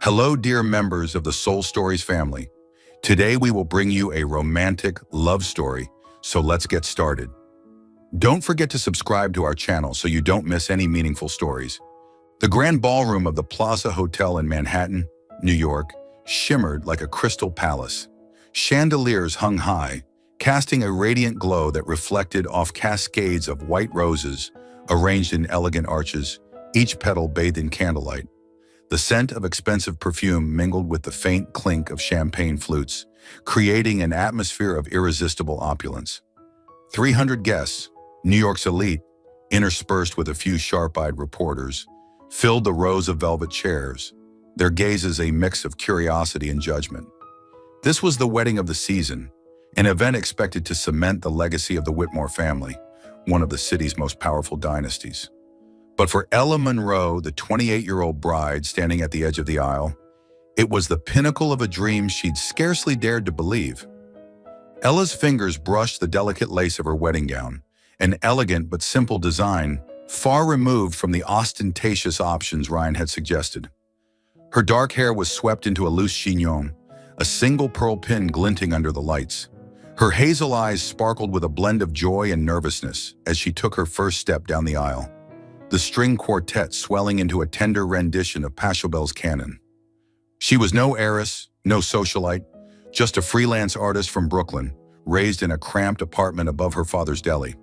Hello, dear members of the Soul Stories family. Today we will bring you a romantic love story, so let's get started. Don't forget to subscribe to our channel so you don't miss any meaningful stories. The grand ballroom of the Plaza Hotel in Manhattan, New York, shimmered like a crystal palace. Chandeliers hung high, casting a radiant glow that reflected off cascades of white roses arranged in elegant arches, each petal bathed in candlelight. The scent of expensive perfume mingled with the faint clink of champagne flutes, creating an atmosphere of irresistible opulence. 300 guests, New York's elite, interspersed with a few sharp-eyed reporters, filled the rows of velvet chairs, their gazes a mix of curiosity and judgment. This was the wedding of the season, an event expected to cement the legacy of the Whitmore family, one of the city's most powerful dynasties. But for Ella Monroe, the 28-year-old bride standing at the edge of the aisle, it was the pinnacle of a dream she'd scarcely dared to believe. Ella's fingers brushed the delicate lace of her wedding gown, an elegant but simple design, far removed from the ostentatious options Ryan had suggested. Her dark hair was swept into a loose chignon, a single pearl pin glinting under the lights. Her hazel eyes sparkled with a blend of joy and nervousness as she took her first step down the aisle, the string quartet swelling into a tender rendition of Pachelbel's canon. She was no heiress, no socialite, just a freelance artist from Brooklyn, raised in a cramped apartment above her father's deli.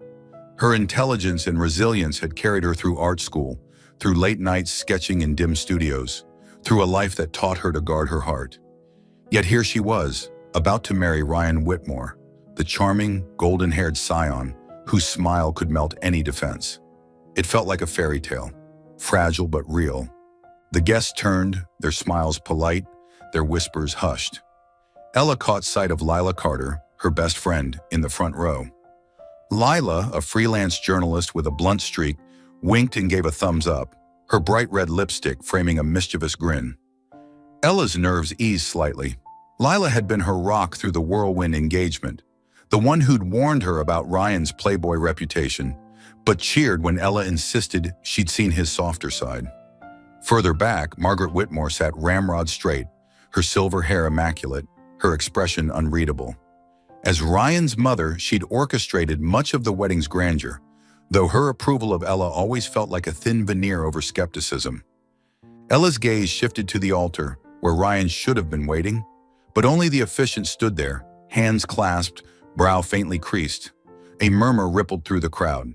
Her intelligence and resilience had carried her through art school, through late nights sketching in dim studios, through a life that taught her to guard her heart. Yet here she was, about to marry Ryan Whitmore, the charming, golden-haired scion whose smile could melt any defense. It felt like a fairy tale, fragile but real. The guests turned, their smiles polite, their whispers hushed. Ella caught sight of Lila Carter, her best friend, in the front row. Lila, a freelance journalist with a blunt streak, winked and gave a thumbs up, her bright red lipstick framing a mischievous grin. Ella's nerves eased slightly. Lila had been her rock through the whirlwind engagement, the one who'd warned her about Ryan's playboy reputation, but cheered when Ella insisted she'd seen his softer side. Further back, Margaret Whitmore sat ramrod straight, her silver hair immaculate, her expression unreadable. As Ryan's mother, she'd orchestrated much of the wedding's grandeur, though her approval of Ella always felt like a thin veneer over skepticism. Ella's gaze shifted to the altar, where Ryan should have been waiting, but only the officiant stood there, hands clasped, brow faintly creased. A murmur rippled through the crowd.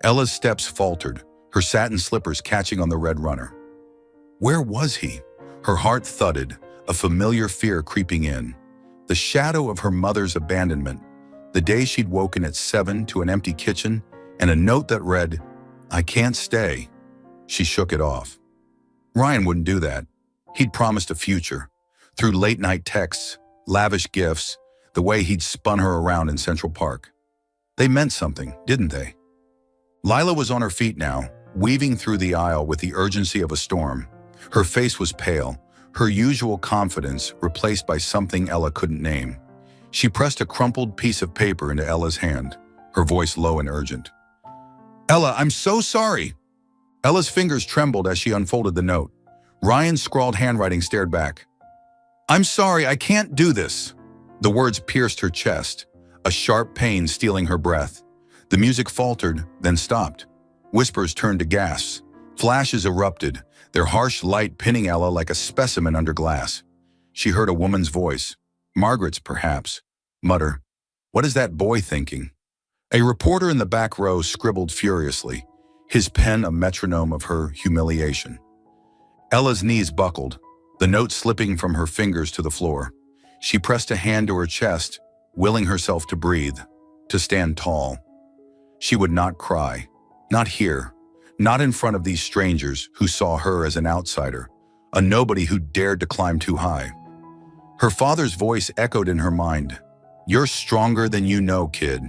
Ella's steps faltered, her satin slippers catching on the red runner. Where was he? Her heart thudded, a familiar fear creeping in. The shadow of her mother's abandonment, the day she'd woken at 7 to an empty kitchen and a note that read, "I can't stay." She shook it off. Ryan wouldn't do that. He'd promised a future. Through late-night texts, lavish gifts, the way he'd spun her around in Central Park. They meant something, didn't they? Lila was on her feet now, weaving through the aisle with the urgency of a storm. Her face was pale, her usual confidence replaced by something Ella couldn't name. She pressed a crumpled piece of paper into Ella's hand, her voice low and urgent. "Ella, I'm so sorry!" Ella's fingers trembled as she unfolded the note. Ryan's scrawled handwriting stared back. "I'm sorry, I can't do this." The words pierced her chest, a sharp pain stealing her breath. The music faltered, then stopped. Whispers turned to gasps. Flashes erupted, their harsh light pinning Ella like a specimen under glass. She heard a woman's voice, Margaret's perhaps, mutter, "What is that boy thinking?" A reporter in the back row scribbled furiously, his pen a metronome of her humiliation. Ella's knees buckled, the note slipping from her fingers to the floor. She pressed a hand to her chest, willing herself to breathe, to stand tall. She would not cry, not here, not in front of these strangers who saw her as an outsider, a nobody who dared to climb too high. Her father's voice echoed in her mind, "You're stronger than you know, kid."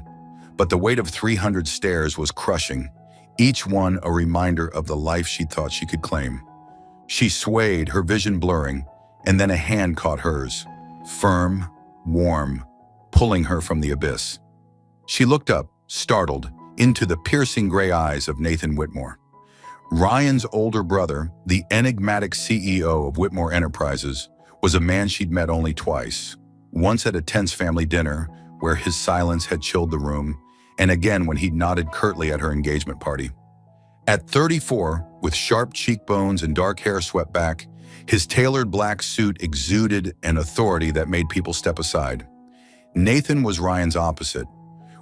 But the weight of 300 stares was crushing, each one a reminder of the life she thought she could claim. She swayed, her vision blurring, and then a hand caught hers, firm, warm, pulling her from the abyss. She looked up, startled, into the piercing gray eyes of Nathan Whitmore. Ryan's older brother, the enigmatic CEO of Whitmore Enterprises, was a man she'd met only twice. Once at a tense family dinner, where his silence had chilled the room, and again when he'd nodded curtly at her engagement party. At 34, with sharp cheekbones and dark hair swept back, his tailored black suit exuded an authority that made people step aside. Nathan was Ryan's opposite.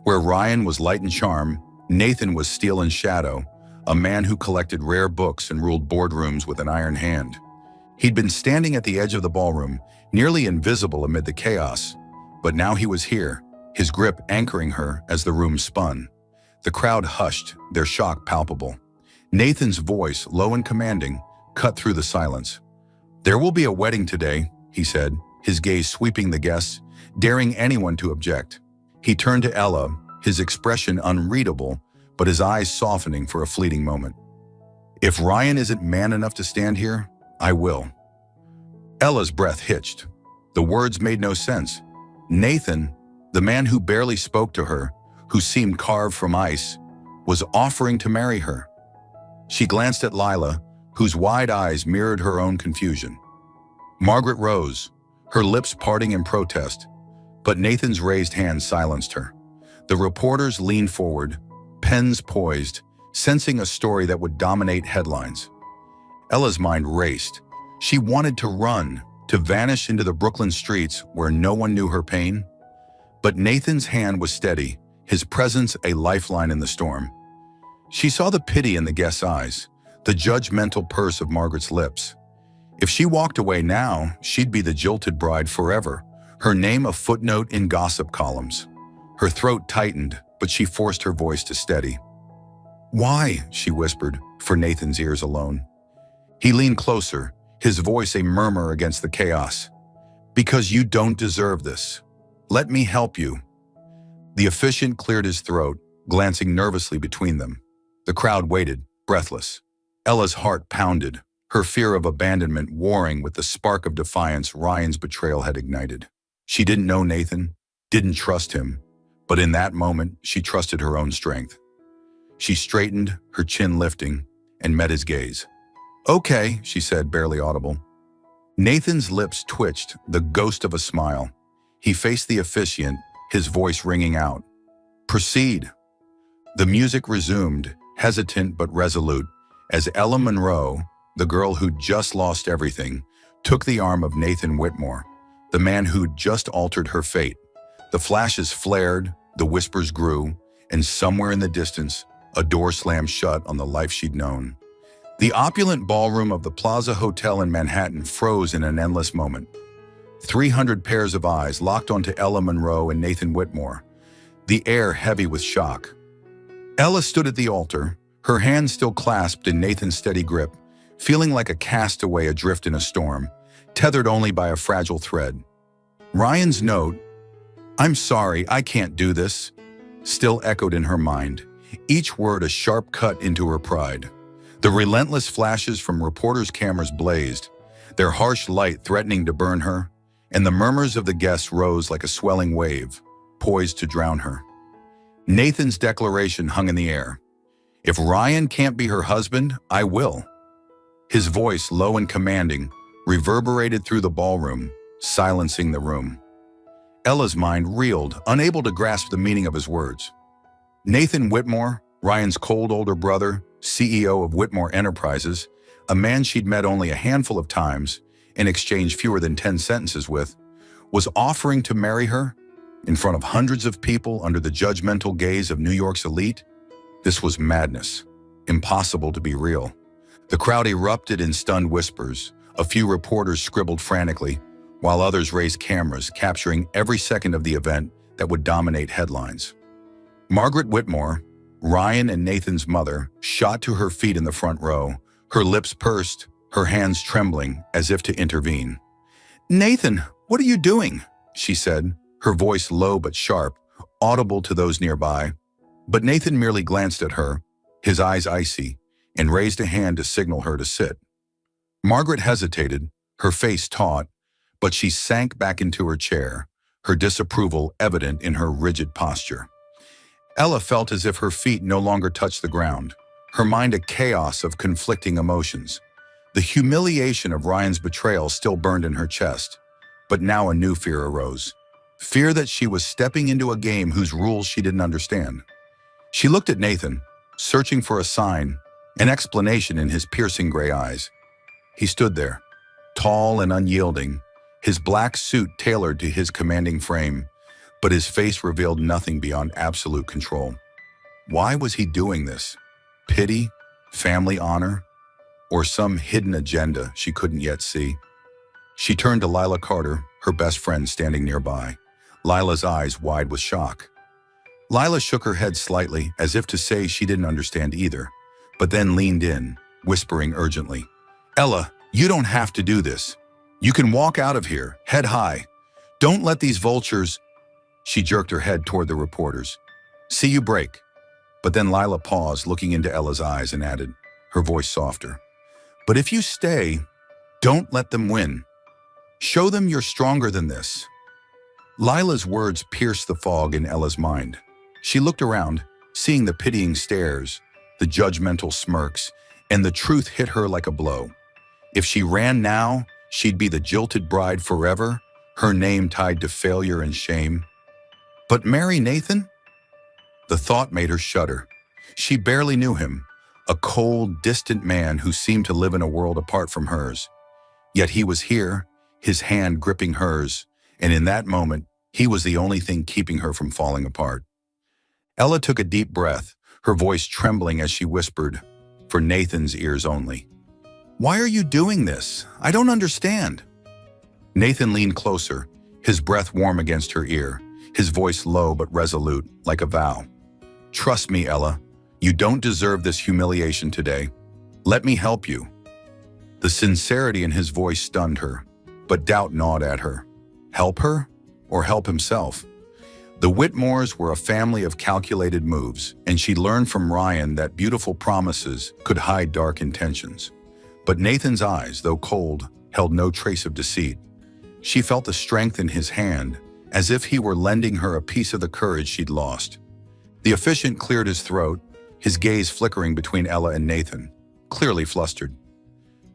Where Ryan was light and charm, Nathan was steel and shadow, a man who collected rare books and ruled boardrooms with an iron hand. He'd been standing at the edge of the ballroom, nearly invisible amid the chaos, but now he was here, his grip anchoring her as the room spun. The crowd hushed, their shock palpable. Nathan's voice, low and commanding, cut through the silence. "There will be a wedding today," he said, his gaze sweeping the guests, daring anyone to object. He turned to Ella, his expression unreadable, but his eyes softening for a fleeting moment. "If Ryan isn't man enough to stand here, I will." Ella's breath hitched. The words made no sense. Nathan, the man who barely spoke to her, who seemed carved from ice, was offering to marry her. She glanced at Lila, whose wide eyes mirrored her own confusion. Margaret rose, her lips parting in protest, but Nathan's raised hand silenced her. The reporters leaned forward, pens poised, sensing a story that would dominate headlines. Ella's mind raced. She wanted to run, to vanish into the Brooklyn streets where no one knew her pain. But Nathan's hand was steady, his presence a lifeline in the storm. She saw the pity in the guest's eyes, the judgmental purse of Margaret's lips. If she walked away now, she'd be the jilted bride forever, her name a footnote in gossip columns. Her throat tightened, but she forced her voice to steady. "Why?" she whispered, for Nathan's ears alone. He leaned closer, his voice a murmur against the chaos. "Because you don't deserve this. Let me help you." The officiant cleared his throat, glancing nervously between them. The crowd waited, breathless. Ella's heart pounded, her fear of abandonment warring with the spark of defiance Ryan's betrayal had ignited. She didn't know Nathan, didn't trust him, but in that moment, she trusted her own strength. She straightened, her chin lifting, and met his gaze. "Okay," she said, barely audible. Nathan's lips twitched, the ghost of a smile. He faced the officiant, his voice ringing out. "Proceed." The music resumed, hesitant but resolute, as Ella Monroe, the girl who'd just lost everything, took the arm of Nathan Whitmore, the man who'd just altered her fate. The flashes flared, the whispers grew, and somewhere in the distance, a door slammed shut on the life she'd known. The opulent ballroom of the Plaza Hotel in Manhattan froze in an endless moment. 300 pairs of eyes locked onto Ella Monroe and Nathan Whitmore, the air heavy with shock. Ella stood at the altar, her hands still clasped in Nathan's steady grip, feeling like a castaway adrift in a storm, tethered only by a fragile thread. Ryan's note, "I'm sorry, I can't do this," still echoed in her mind, each word a sharp cut into her pride. The relentless flashes from reporters' cameras blazed, their harsh light threatening to burn her, and the murmurs of the guests rose like a swelling wave, poised to drown her. Nathan's declaration hung in the air. "If Ryan can't be her husband, I will." His voice, low and commanding, reverberated through the ballroom, silencing the room. Ella's mind reeled, unable to grasp the meaning of his words. Nathan Whitmore, Ryan's cold older brother, CEO of Whitmore Enterprises, a man she'd met only a handful of times and exchanged fewer than 10 sentences with, was offering to marry her in front of hundreds of people under the judgmental gaze of New York's elite. This was madness, impossible to be real. The crowd erupted in stunned whispers. A few reporters scribbled frantically, while others raised cameras, capturing every second of the event that would dominate headlines. Margaret Whitmore, Ryan and Nathan's mother, shot to her feet in the front row, her lips pursed, her hands trembling as if to intervene. "Nathan, what are you doing?" she said, her voice low but sharp, audible to those nearby. But Nathan merely glanced at her, his eyes icy, and raised a hand to signal her to sit. Margaret hesitated, her face taut, but she sank back into her chair, her disapproval evident in her rigid posture. Ella felt as if her feet no longer touched the ground, her mind a chaos of conflicting emotions. The humiliation of Ryan's betrayal still burned in her chest, but now a new fear arose. Fear that she was stepping into a game whose rules she didn't understand. She looked at Nathan, searching for a sign, an explanation in his piercing gray eyes. He stood there, tall and unyielding, his black suit tailored to his commanding frame, but his face revealed nothing beyond absolute control. Why was he doing this? Pity? Family honor? Or some hidden agenda she couldn't yet see? She turned to Lila Carter, her best friend standing nearby, Lila's eyes wide with shock. Lila shook her head slightly, as if to say she didn't understand either, but then leaned in, whispering urgently, "Ella, you don't have to do this. You can walk out of here, head high. Don't let these vultures—" She jerked her head toward the reporters. "See you break." But then Lila paused, looking into Ella's eyes, and added, her voice softer, "But if you stay, don't let them win. Show them you're stronger than this." Lila's words pierced the fog in Ella's mind. She looked around, seeing the pitying stares, the judgmental smirks, and the truth hit her like a blow. If she ran now, she'd be the jilted bride forever, her name tied to failure and shame. But marry Nathan? The thought made her shudder. She barely knew him, a cold, distant man who seemed to live in a world apart from hers. Yet he was here, his hand gripping hers, and in that moment, he was the only thing keeping her from falling apart. Ella took a deep breath, her voice trembling as she whispered, for Nathan's ears only, "Why are you doing this? I don't understand." Nathan leaned closer, his breath warm against her ear, his voice low but resolute, like a vow. "Trust me, Ella. You don't deserve this humiliation today. Let me help you." The sincerity in his voice stunned her, but doubt gnawed at her. Help her? Or help himself? The Whitmores were a family of calculated moves, and she learned from Ryan that beautiful promises could hide dark intentions. But Nathan's eyes, though cold, held no trace of deceit. She felt the strength in his hand, as if he were lending her a piece of the courage she'd lost. The officiant cleared his throat, his gaze flickering between Ella and Nathan, clearly flustered.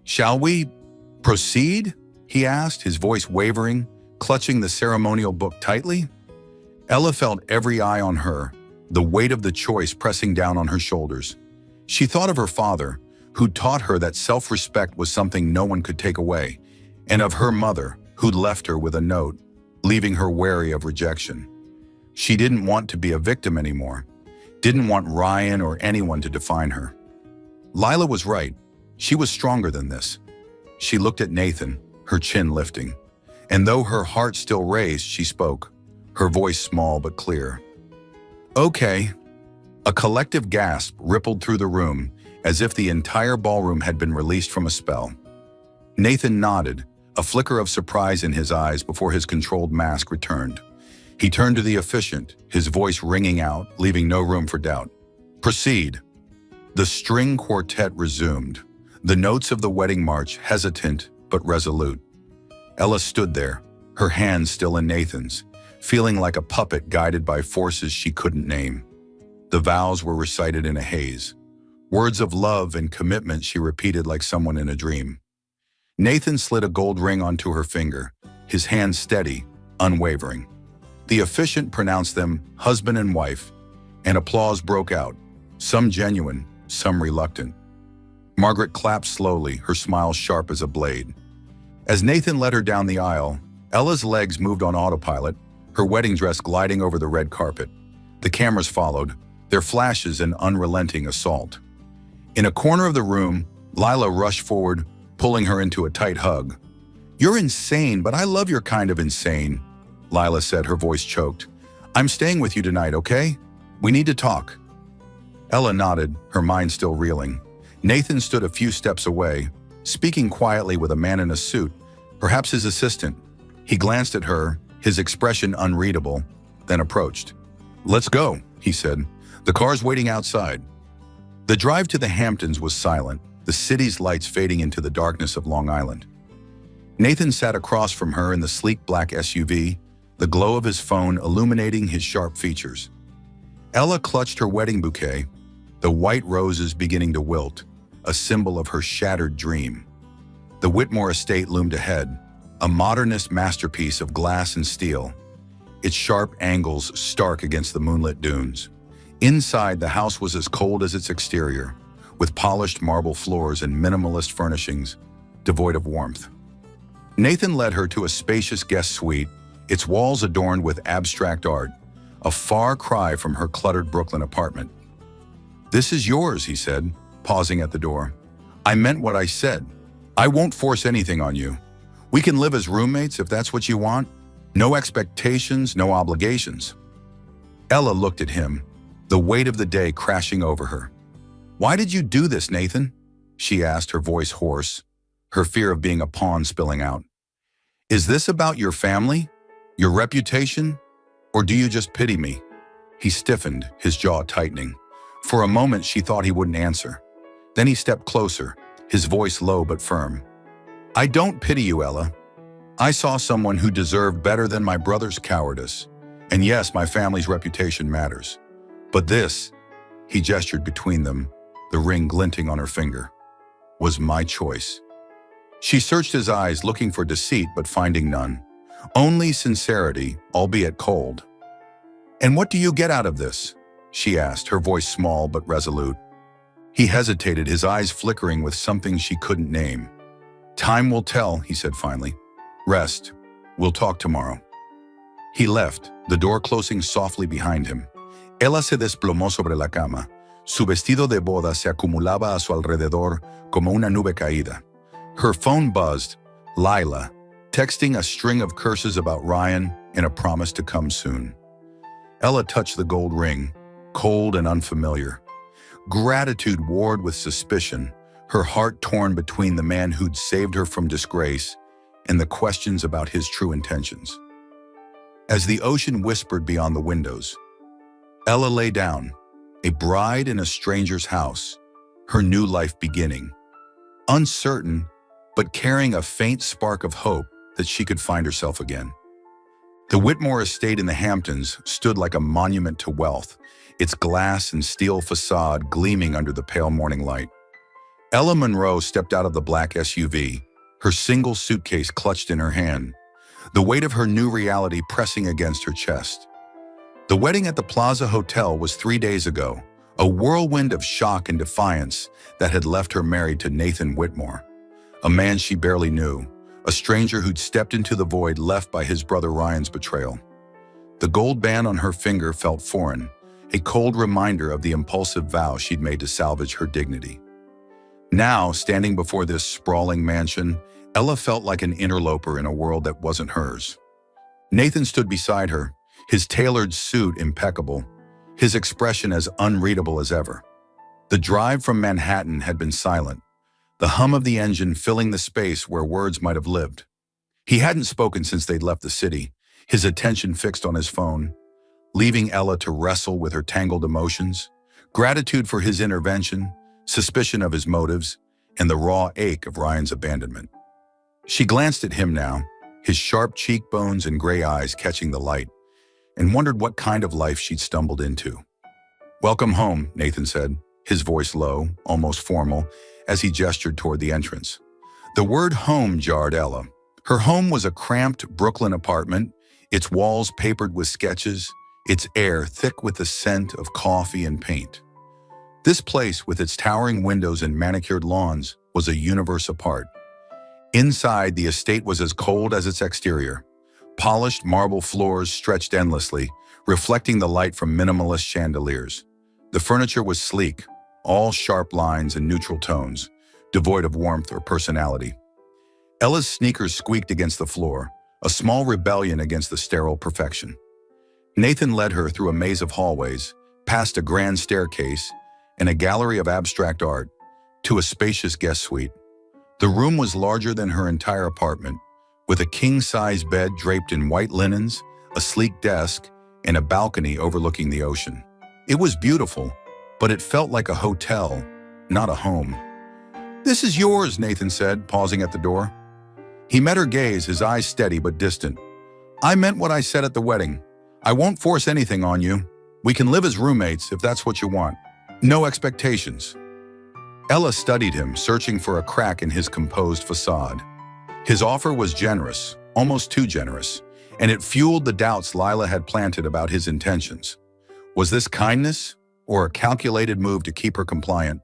"Shall we proceed?" he asked, his voice wavering, clutching the ceremonial book tightly. Ella felt every eye on her, the weight of the choice pressing down on her shoulders. She thought of her father, who'd taught her that self-respect was something no one could take away, and of her mother, who'd left her with a note, leaving her wary of rejection. She didn't want to be a victim anymore, didn't want Ryan or anyone to define her. Lila was right. She was stronger than this. She looked at Nathan, her chin lifting, and though her heart still raced, she spoke, her voice small but clear. "Okay." A collective gasp rippled through the room, as if the entire ballroom had been released from a spell. Nathan nodded, a flicker of surprise in his eyes before his controlled mask returned. He turned to the officiant, his voice ringing out, leaving no room for doubt. "Proceed." The string quartet resumed, the notes of the wedding march hesitant but resolute. Ella stood there, her hands still in Nathan's, feeling like a puppet guided by forces she couldn't name. The vows were recited in a haze. Words of love and commitment she repeated like someone in a dream. Nathan slid a gold ring onto her finger, his hand steady, unwavering. The officiant pronounced them husband and wife, and applause broke out, some genuine, some reluctant. Margaret clapped slowly, her smile sharp as a blade. As Nathan led her down the aisle, Ella's legs moved on autopilot, her wedding dress gliding over the red carpet. The cameras followed, their flashes an unrelenting assault. In a corner of the room, Lila rushed forward, pulling her into a tight hug. "You're insane, but I love your kind of insane," Lila said, her voice choked. "I'm staying with you tonight, okay? We need to talk." Ella nodded, her mind still reeling. Nathan stood a few steps away, speaking quietly with a man in a suit, perhaps his assistant. He glanced at her, his expression unreadable, then approached. "Let's go," he said. "The car's waiting outside." The drive to the Hamptons was silent, the city's lights fading into the darkness of Long Island. Nathan sat across from her in the sleek black SUV, the glow of his phone illuminating his sharp features. Ella clutched her wedding bouquet, the white roses beginning to wilt, a symbol of her shattered dream. The Whitmore estate loomed ahead, a modernist masterpiece of glass and steel, its sharp angles stark against the moonlit dunes. Inside, the house was as cold as its exterior, with polished marble floors and minimalist furnishings, devoid of warmth. Nathan led her to a spacious guest suite, its walls adorned with abstract art, a far cry from her cluttered Brooklyn apartment. "This is yours," he said, pausing at the door. "I meant what I said. I won't force anything on you. We can live as roommates if that's what you want. No expectations, no obligations." Ella looked at him, the weight of the day crashing over her. "Why did you do this, Nathan?" she asked, her voice hoarse, her fear of being a pawn spilling out. "Is this about your family, your reputation, or do you just pity me?" He stiffened, his jaw tightening. For a moment, she thought he wouldn't answer. Then he stepped closer, his voice low but firm. "I don't pity you, Ella. I saw someone who deserved better than my brother's cowardice. And yes, my family's reputation matters. But this," he gestured between them, the ring glinting on her finger, "was my choice." She searched his eyes, looking for deceit but finding none. Only sincerity, albeit cold. "And what do you get out of this?" she asked, her voice small but resolute. He hesitated, his eyes flickering with something she couldn't name. "Time will tell," he said finally. "Rest. We'll talk tomorrow." He left, the door closing softly behind him. Ella se desplomó sobre la cama. Su vestido de boda se acumulaba a su alrededor como una nube caída. Her phone buzzed, Lila, texting a string of curses about Ryan and a promise to come soon. Ella touched the gold ring, cold and unfamiliar. Gratitude warred with suspicion, her heart torn between the man who'd saved her from disgrace and the questions about his true intentions. As the ocean whispered beyond the windows, Ella lay down, a bride in a stranger's house, her new life beginning. Uncertain, but carrying a faint spark of hope that she could find herself again. The Whitmore estate in the Hamptons stood like a monument to wealth, its glass and steel facade gleaming under the pale morning light. Ella Monroe stepped out of the black SUV, her single suitcase clutched in her hand, the weight of her new reality pressing against her chest. The wedding at the Plaza Hotel was 3 days ago, a whirlwind of shock and defiance that had left her married to Nathan Whitmore, a man she barely knew, a stranger who'd stepped into the void left by his brother Ryan's betrayal. The gold band on her finger felt foreign, a cold reminder of the impulsive vow she'd made to salvage her dignity. Now, standing before this sprawling mansion, Ella felt like an interloper in a world that wasn't hers. Nathan stood beside her, his tailored suit impeccable, his expression as unreadable as ever. The drive from Manhattan had been silent, the hum of the engine filling the space where words might have lived. He hadn't spoken since they'd left the city, his attention fixed on his phone, leaving Ella to wrestle with her tangled emotions, gratitude for his intervention, suspicion of his motives, and the raw ache of Ryan's abandonment. She glanced at him now, his sharp cheekbones and gray eyes catching the light, and wondered what kind of life she'd stumbled into. "Welcome home," Nathan said, his voice low, almost formal, as he gestured toward the entrance. The word home jarred Ella. Her home was a cramped Brooklyn apartment, its walls papered with sketches, its air thick with the scent of coffee and paint. This place, with its towering windows and manicured lawns, was a universe apart. Inside, the estate was as cold as its exterior. Polished marble floors stretched endlessly, reflecting the light from minimalist chandeliers. The furniture was sleek, all sharp lines and neutral tones, devoid of warmth or personality. Ella's sneakers squeaked against the floor, a small rebellion against the sterile perfection. Nathan led her through a maze of hallways, past a grand staircase, and a gallery of abstract art, to a spacious guest suite. The room was larger than her entire apartment, with a king-size bed draped in white linens, a sleek desk, and a balcony overlooking the ocean. It was beautiful, but it felt like a hotel, not a home. "This is yours," Nathan said, pausing at the door. He met her gaze, his eyes steady but distant. "I meant what I said at the wedding. I won't force anything on you. We can live as roommates if that's what you want." No expectations. Ella studied him, searching for a crack in his composed facade. His offer was generous, almost too generous, and it fueled the doubts Lila had planted about his intentions. Was this kindness or a calculated move to keep her compliant?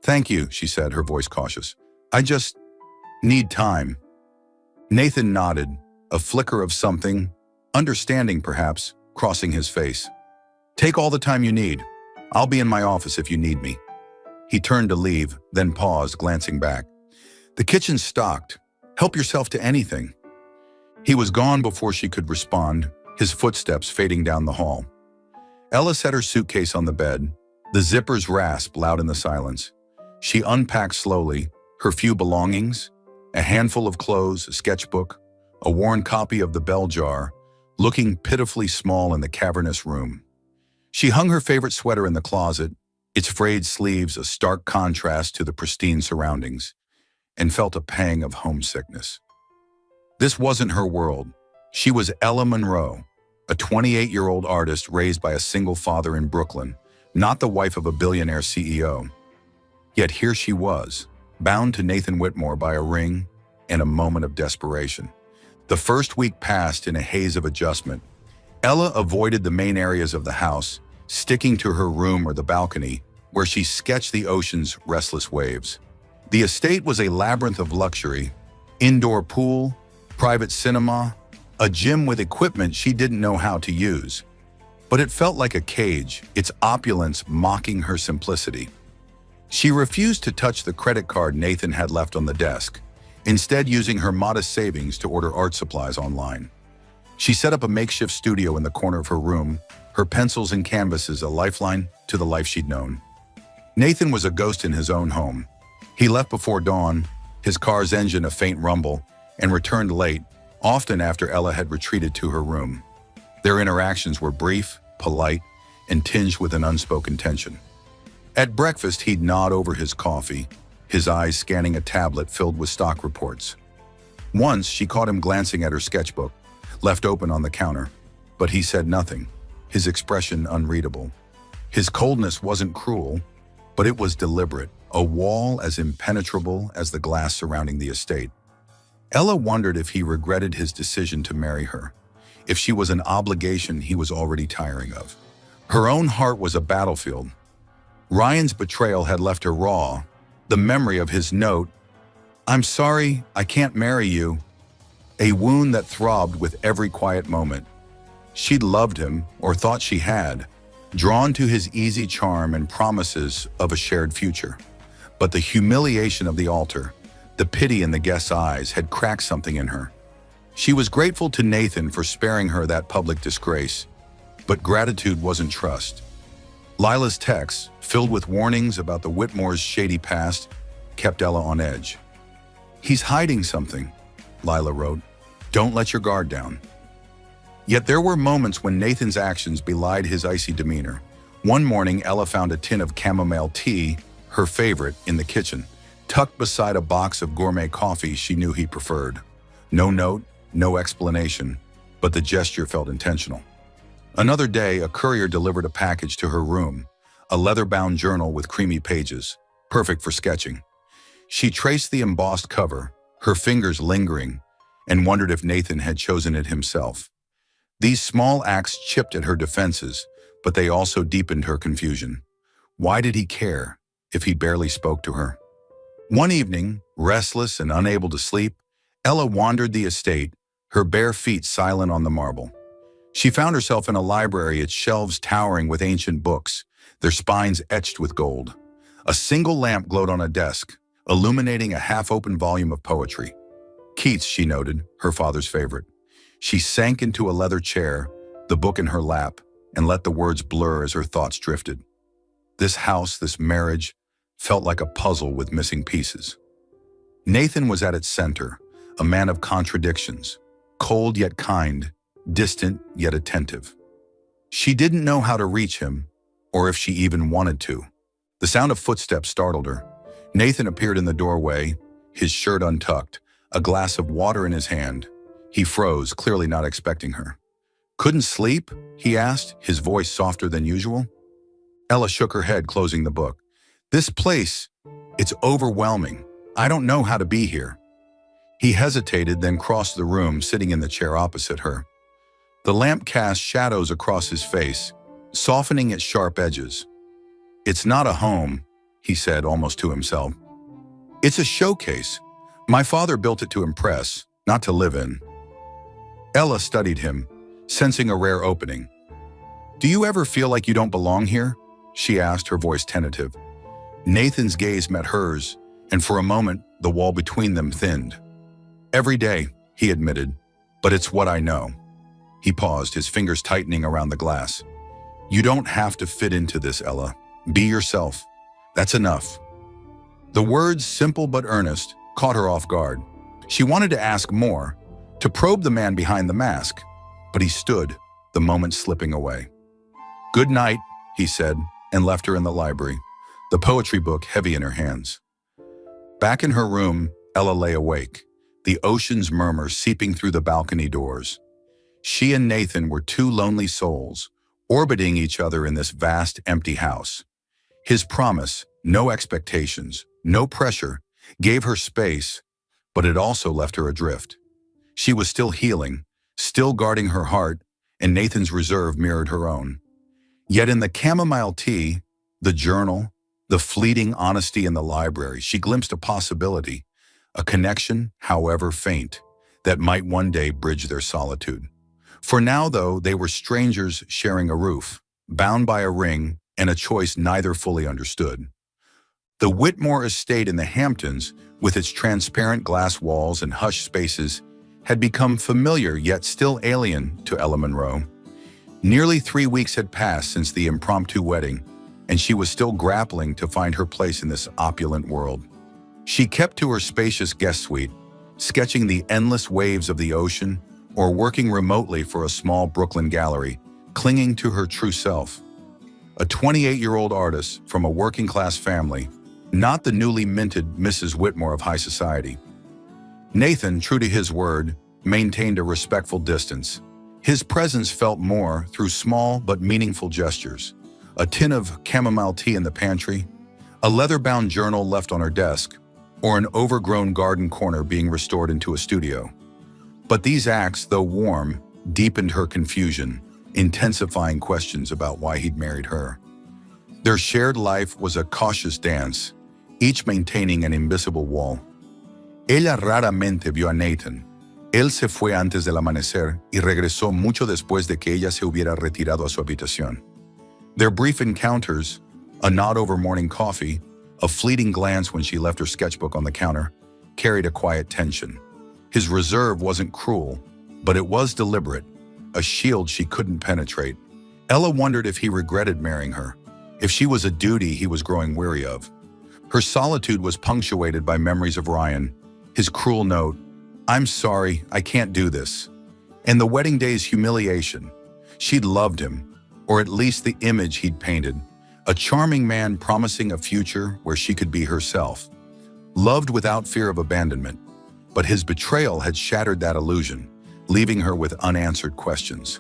"Thank you," she said, her voice cautious. "I just need time." Nathan nodded, a flicker of something, understanding perhaps, crossing his face. "Take all the time you need. I'll be in my office if you need me." He turned to leave, then paused, glancing back. "The kitchen's stocked. Help yourself to anything." He was gone before she could respond, his footsteps fading down the hall. Ella set her suitcase on the bed, the zippers rasped loud in the silence. She unpacked slowly, her few belongings, a handful of clothes, a sketchbook, a worn copy of the bell jar, looking pitifully small in the cavernous room. She hung her favorite sweater in the closet, its frayed sleeves a stark contrast to the pristine surroundings, and felt a pang of homesickness. This wasn't her world. She was Ella Monroe, a 28-year-old artist raised by a single father in Brooklyn, not the wife of a billionaire CEO. Yet here she was, bound to Nathan Whitmore by a ring and a moment of desperation. The first week passed in a haze of adjustment. Ella avoided the main areas of the house, sticking to her room or the balcony, where she sketched the ocean's restless waves. The estate was a labyrinth of luxury: indoor pool, private cinema, a gym with equipment she didn't know how to use. But it felt like a cage, its opulence mocking her simplicity. She refused to touch the credit card Nathan had left on the desk, instead using her modest savings to order art supplies online. She set up a makeshift studio in the corner of her room, her pencils and canvases a lifeline to the life she'd known. Nathan was a ghost in his own home. He left before dawn, his car's engine a faint rumble, and returned late, often after Ella had retreated to her room. Their interactions were brief, polite, and tinged with an unspoken tension. At breakfast, he'd nod over his coffee, his eyes scanning a tablet filled with stock reports. Once, she caught him glancing at her sketchbook, left open on the counter, but he said nothing, his expression unreadable. His coldness wasn't cruel, but it was deliberate, a wall as impenetrable as the glass surrounding the estate. Ella wondered if he regretted his decision to marry her, if she was an obligation he was already tiring of. Her own heart was a battlefield. Ryan's betrayal had left her raw, the memory of his note, "I'm sorry, I can't marry you," a wound that throbbed with every quiet moment. She'd loved him, or thought she had, drawn to his easy charm and promises of a shared future. But the humiliation of the altar, the pity in the guest's eyes, had cracked something in her. She was grateful to Nathan for sparing her that public disgrace, but gratitude wasn't trust. Lila's texts, filled with warnings about the Whitmores' shady past, kept Ella on edge. "He's hiding something," Lila wrote. "Don't let your guard down." Yet there were moments when Nathan's actions belied his icy demeanor. One morning, Ella found a tin of chamomile tea, her favorite, in the kitchen, tucked beside a box of gourmet coffee she knew he preferred. No note, no explanation, but the gesture felt intentional. Another day, a courier delivered a package to her room, a leather-bound journal with creamy pages, perfect for sketching. She traced the embossed cover, her fingers lingering, and wondered if Nathan had chosen it himself. These small acts chipped at her defenses, but they also deepened her confusion. Why did he care, if he barely spoke to her? One evening, restless and unable to sleep, Ella wandered the estate, her bare feet silent on the marble. She found herself in a library, its shelves towering with ancient books, their spines etched with gold. A single lamp glowed on a desk, illuminating a half-open volume of poetry. Keats, she noted, her father's favorite. She sank into a leather chair, the book in her lap, and let the words blur as her thoughts drifted. This house, this marriage, felt like a puzzle with missing pieces. Nathan was at its center, a man of contradictions, cold yet kind, distant yet attentive. She didn't know how to reach him, or if she even wanted to. The sound of footsteps startled her. Nathan appeared in the doorway, his shirt untucked, a glass of water in his hand. He froze, clearly not expecting her. "Couldn't sleep?" he asked, his voice softer than usual. Ella shook her head, closing the book. This place, it's overwhelming. I don't know how to be here. He hesitated, then crossed the room, sitting in the chair opposite her. The lamp cast shadows across his face, softening its sharp edges. It's not a home, he said almost to himself. It's a showcase. My father built it to impress, not to live in. Ella studied him, sensing a rare opening. Do you ever feel like you don't belong here? She asked, her voice tentative. Nathan's gaze met hers, and for a moment, the wall between them thinned. Every day, he admitted, but it's what I know. He paused, his fingers tightening around the glass. You don't have to fit into this, Ella. Be yourself. That's enough. The words, simple but earnest, caught her off guard. She wanted to ask more, to probe the man behind the mask, but he stood, the moment slipping away. Good night, he said, and left her in the library, the poetry book heavy in her hands. Back in her room, Ella lay awake, the ocean's murmur seeping through the balcony doors. She and Nathan were two lonely souls, orbiting each other in this vast, empty house. His promise, no expectations, no pressure, gave her space, but it also left her adrift. She was still healing, still guarding her heart, and Nathan's reserve mirrored her own. Yet in the chamomile tea, the journal, the fleeting honesty in the library, she glimpsed a possibility, a connection, however faint, that might one day bridge their solitude. For now, though, they were strangers sharing a roof, bound by a ring and a choice neither fully understood. The Whitmore estate in the Hamptons, with its transparent glass walls and hushed spaces, had become familiar yet still alien to Ella Monroe. Nearly 3 weeks had passed since the impromptu wedding, and she was still grappling to find her place in this opulent world. She kept to her spacious guest suite, sketching the endless waves of the ocean or working remotely for a small Brooklyn gallery, clinging to her true self. A 28-year-old artist from a working-class family, not the newly minted Mrs. Whitmore of high society. Nathan, true to his word, maintained a respectful distance. His presence felt more through small but meaningful gestures. A tin of chamomile tea in the pantry, a leather-bound journal left on her desk, or an overgrown garden corner being restored into a studio. But these acts, though warm, deepened her confusion, intensifying questions about why he'd married her. Their shared life was a cautious dance, each maintaining an invisible wall. Ella raramente vio a Nathan. Él se fue antes del amanecer y regresó mucho después de que ella se hubiera retirado a su habitación. Their brief encounters, a nod over morning coffee, a fleeting glance when she left her sketchbook on the counter, carried a quiet tension. His reserve wasn't cruel, but it was deliberate, a shield she couldn't penetrate. Ella wondered if he regretted marrying her, if she was a duty he was growing weary of. Her solitude was punctuated by memories of Ryan, his cruel note, "I'm sorry, I can't do this," and the wedding day's humiliation. She'd loved him, or at least the image he'd painted, a charming man promising a future where she could be herself. Loved without fear of abandonment, but his betrayal had shattered that illusion, leaving her with unanswered questions.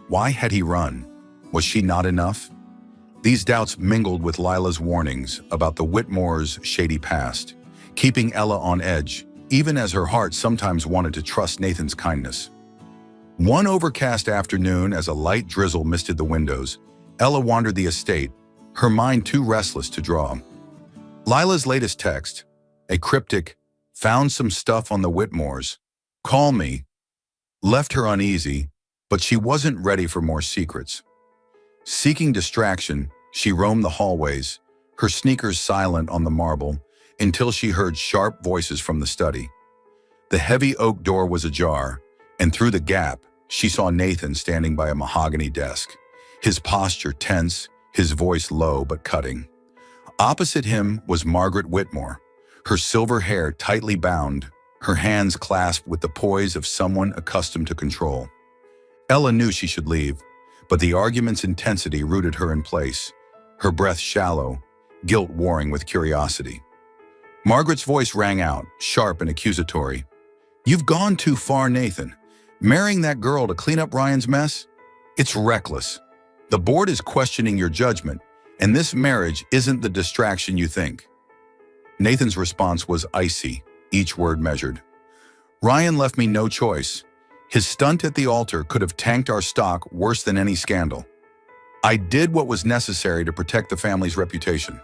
Why had he run? Was she not enough? These doubts mingled with Lila's warnings about the Whitmores' shady past, keeping Ella on edge, even as her heart sometimes wanted to trust Nathan's kindness. One overcast afternoon, as a light drizzle misted the windows, Ella wandered the estate, her mind too restless to draw. Lila's latest text, a cryptic, "Found some stuff on the Whitmores. Call me," left her uneasy, but she wasn't ready for more secrets. Seeking distraction, she roamed the hallways, her sneakers silent on the marble, until she heard sharp voices from the study. The heavy oak door was ajar, and through the gap, she saw Nathan standing by a mahogany desk, his posture tense, his voice low but cutting. Opposite him was Margaret Whitmore, her silver hair tightly bound, her hands clasped with the poise of someone accustomed to control. Ella knew she should leave, but the argument's intensity rooted her in place, her breath shallow, guilt warring with curiosity. Margaret's voice rang out, sharp and accusatory. "You've gone too far, Nathan. Marrying that girl to clean up Ryan's mess? It's reckless. The board is questioning your judgment, And this marriage isn't the distraction you think." Nathan's response was icy, each word measured. "Ryan left me no choice. His stunt at the altar could have tanked our stock worse than any scandal. I did what was necessary to protect the family's reputation."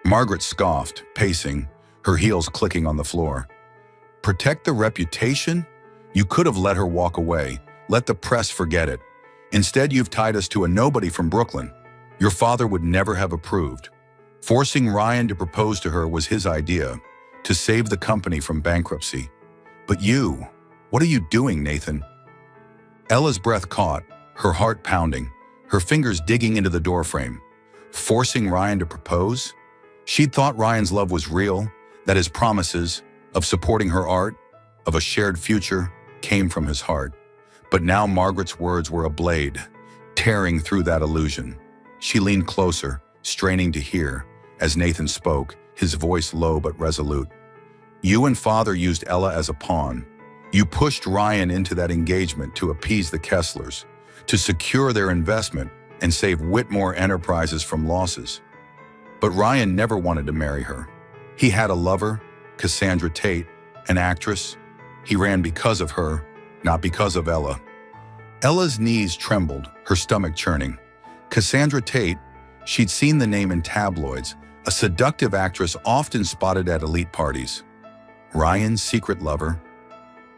Margaret scoffed, pacing, her heels clicking on the floor. "Protect the reputation? You could have let her walk away, let the press forget it. Instead, you've tied us to a nobody from Brooklyn. Your father would never have approved. Forcing Ryan to propose to her was his idea, to save the company from bankruptcy. But you, what are you doing, Nathan?" Ella's breath caught, her heart pounding, her fingers digging into the doorframe. Forcing Ryan to propose? She'd thought Ryan's love was real, that his promises, of supporting her art, of a shared future, came from his heart. But now Margaret's words were a blade, tearing through that illusion. She leaned closer, straining to hear, as Nathan spoke, his voice low but resolute. "You and Father used Ella as a pawn. You pushed Ryan into that engagement to appease the Kesslers, to secure their investment and save Whitmore Enterprises from losses. But Ryan never wanted to marry her. He had a lover, Cassandra Tate, an actress. He ran because of her, not because of Ella." Ella's knees trembled, her stomach churning. Cassandra Tate, she'd seen the name in tabloids, a seductive actress often spotted at elite parties. Ryan's secret lover?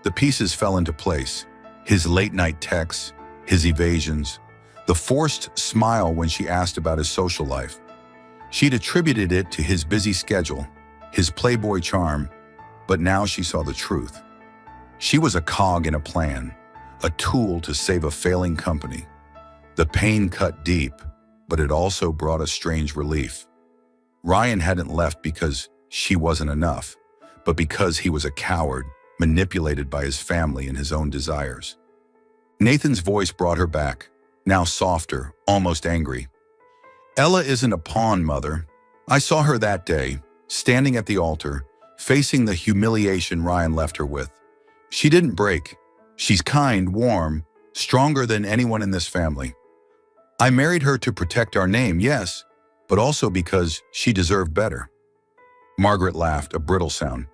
The pieces fell into place. His late-night texts, his evasions, the forced smile when she asked about his social life. She'd attributed it to his busy schedule, his playboy charm, but now she saw the truth. She was a cog in a plan, a tool to save a failing company. The pain cut deep, but it also brought a strange relief. Ryan hadn't left because she wasn't enough, but because he was a coward, manipulated by his family and his own desires. Nathan's voice brought her back, now softer, almost angry. "Ella isn't a pawn, Mother. I saw her that day, standing at the altar, facing the humiliation Ryan left her with. She didn't break. She's kind, warm, stronger than anyone in this family. I married her to protect our name, yes, but also because she deserved better." Margaret laughed, a brittle sound.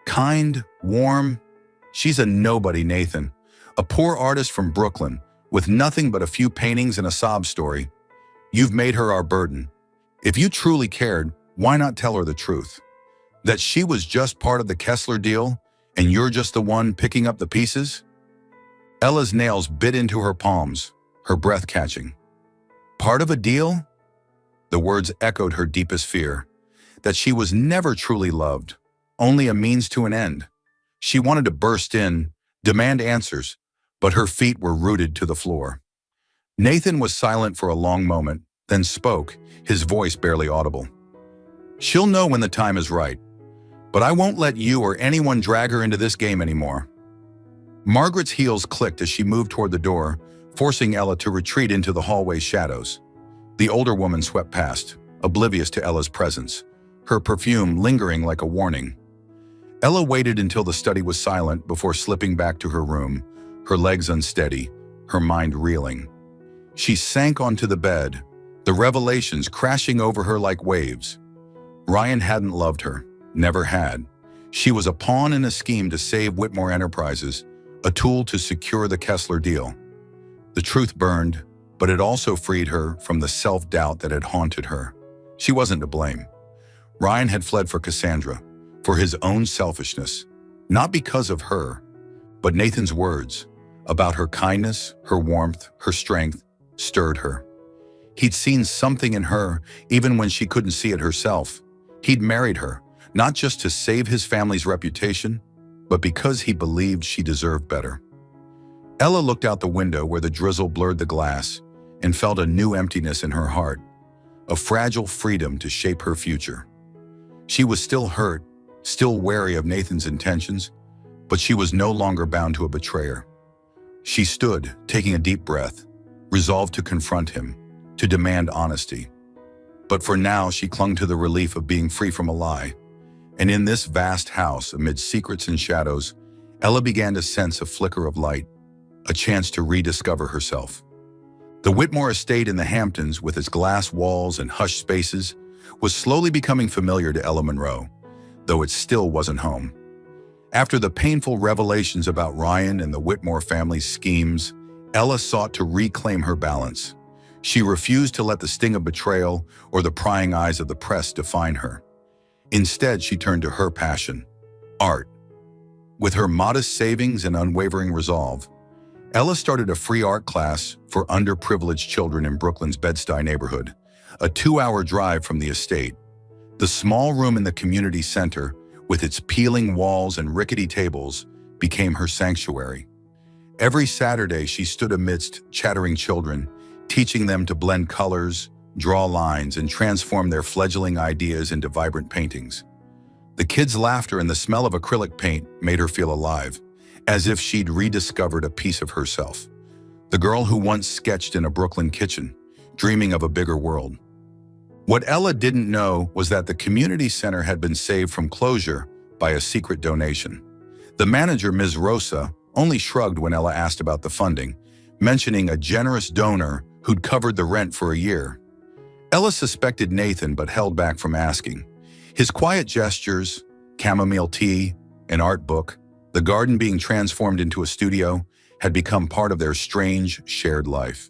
"Kind, warm? She's a nobody, Nathan. A poor artist from Brooklyn, with nothing but a few paintings and a sob story. You've made her our burden. If you truly cared, why not tell her the truth? That she was just part of the Kessler deal, and you're just the one picking up the pieces?" Ella's nails bit into her palms, her breath catching. "Part of a deal?" The words echoed her deepest fear, that she was never truly loved, only a means to an end. She wanted to burst in, demand answers, but her feet were rooted to the floor. Nathan was silent for a long moment, then spoke, his voice barely audible. "She'll know when the time is right, but I won't let you or anyone drag her into this game anymore." Margaret's heels clicked as she moved toward the door, forcing Ella to retreat into the hallway's shadows. The older woman swept past, oblivious to Ella's presence, her perfume lingering like a warning. Ella waited until the study was silent before slipping back to her room, her legs unsteady, her mind reeling. She sank onto the bed, the revelations crashing over her like waves. Ryan hadn't loved her, never had. She was a pawn in a scheme to save Whitmore Enterprises, a tool to secure the Kessler deal. The truth burned, but it also freed her from the self-doubt that had haunted her. She wasn't to blame. Ryan had fled for Cassandra, for his own selfishness, not because of her, but Nathan's words about her kindness, her warmth, her strength, stirred her. He'd seen something in her, even when she couldn't see it herself. He'd married her, not just to save his family's reputation, but because he believed she deserved better. Ella looked out the window where the drizzle blurred the glass and felt a new emptiness in her heart, a fragile freedom to shape her future. She was still hurt, still wary of Nathan's intentions, but she was no longer bound to a betrayer. She stood, taking a deep breath, resolved to confront him, to demand honesty. But for now, she clung to the relief of being free from a lie. And in this vast house, amid secrets and shadows, Ella began to sense a flicker of light, a chance to rediscover herself. The Whitmore estate in the Hamptons, with its glass walls and hushed spaces, was slowly becoming familiar to Ella Monroe, though it still wasn't home. After the painful revelations about Ryan and the Whitmore family's schemes, Ella sought to reclaim her balance. She refused to let the sting of betrayal or the prying eyes of the press define her. Instead, she turned to her passion, art. With her modest savings and unwavering resolve, Ella started a free art class for underprivileged children in Brooklyn's Bed-Stuy neighborhood, a 2-hour drive from the estate. The small room in the community center, with its peeling walls and rickety tables, became her sanctuary. Every Saturday, she stood amidst chattering children, teaching them to blend colors, draw lines, and transform their fledgling ideas into vibrant paintings. The kids' laughter and the smell of acrylic paint made her feel alive, as if she'd rediscovered a piece of herself. The girl who once sketched in a Brooklyn kitchen, dreaming of a bigger world. What Ella didn't know was that the community center had been saved from closure by a secret donation. The manager, Ms. Rosa, only shrugged when Ella asked about the funding, mentioning a generous donor who'd covered the rent for a year. Ella suspected Nathan but held back from asking. His quiet gestures, chamomile tea, an art book, the garden being transformed into a studio, had become part of their strange, shared life.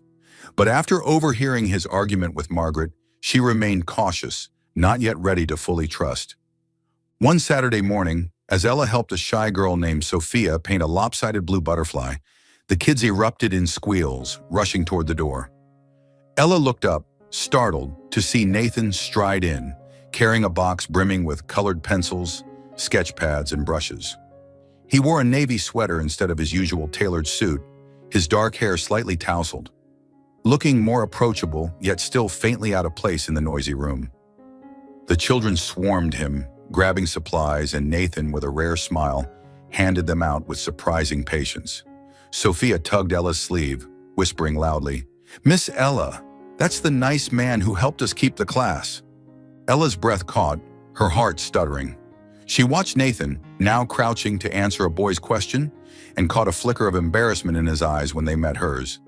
But after overhearing his argument with Margaret, she remained cautious, not yet ready to fully trust. One Saturday morning, as Ella helped a shy girl named Sophia paint a lopsided blue butterfly, the kids erupted in squeals, rushing toward the door. Ella looked up, startled, to see Nathan stride in, carrying a box brimming with colored pencils, sketch pads, and brushes. He wore a navy sweater instead of his usual tailored suit, his dark hair slightly tousled, looking more approachable, yet still faintly out of place in the noisy room. The children swarmed him, grabbing supplies, and Nathan, with a rare smile, handed them out with surprising patience. Sophia tugged Ella's sleeve, whispering loudly, "Miss Ella, that's the nice man who helped us keep the class." Ella's breath caught, her heart stuttering. She watched Nathan, now crouching to answer a boy's question, and caught a flicker of embarrassment in his eyes when they met hers.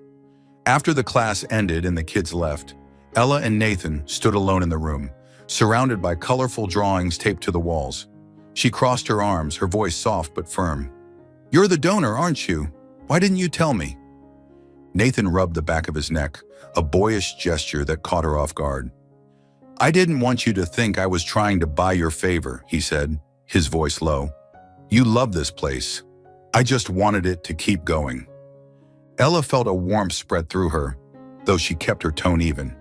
After the class ended and the kids left, Ella and Nathan stood alone in the room, surrounded by colorful drawings taped to the walls. She crossed her arms, her voice soft but firm. "You're the donor, aren't you? Why didn't you tell me?" Nathan rubbed the back of his neck, a boyish gesture that caught her off guard. "I didn't want you to think I was trying to buy your favor," he said, his voice low. "You love this place. I just wanted it to keep going." Ella felt a warmth spread through her, though she kept her tone even.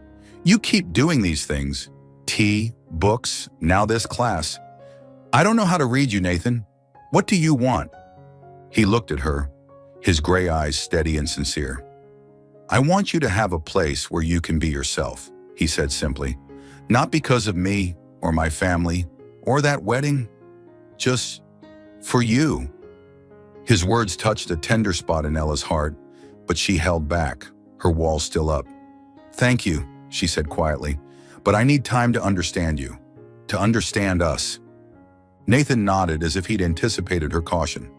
"You keep doing these things. Tea, books, now this class. I don't know how to read you, Nathan. What do you want?" He looked at her, his gray eyes steady and sincere. "I want you to have a place where you can be yourself," he said simply. "Not because of me or my family or that wedding, just for you." His words touched a tender spot in Ella's heart, but she held back, her wall still up. "Thank you," she said quietly, "but I need time to understand you, to understand us." Nathan nodded as if he'd anticipated her caution.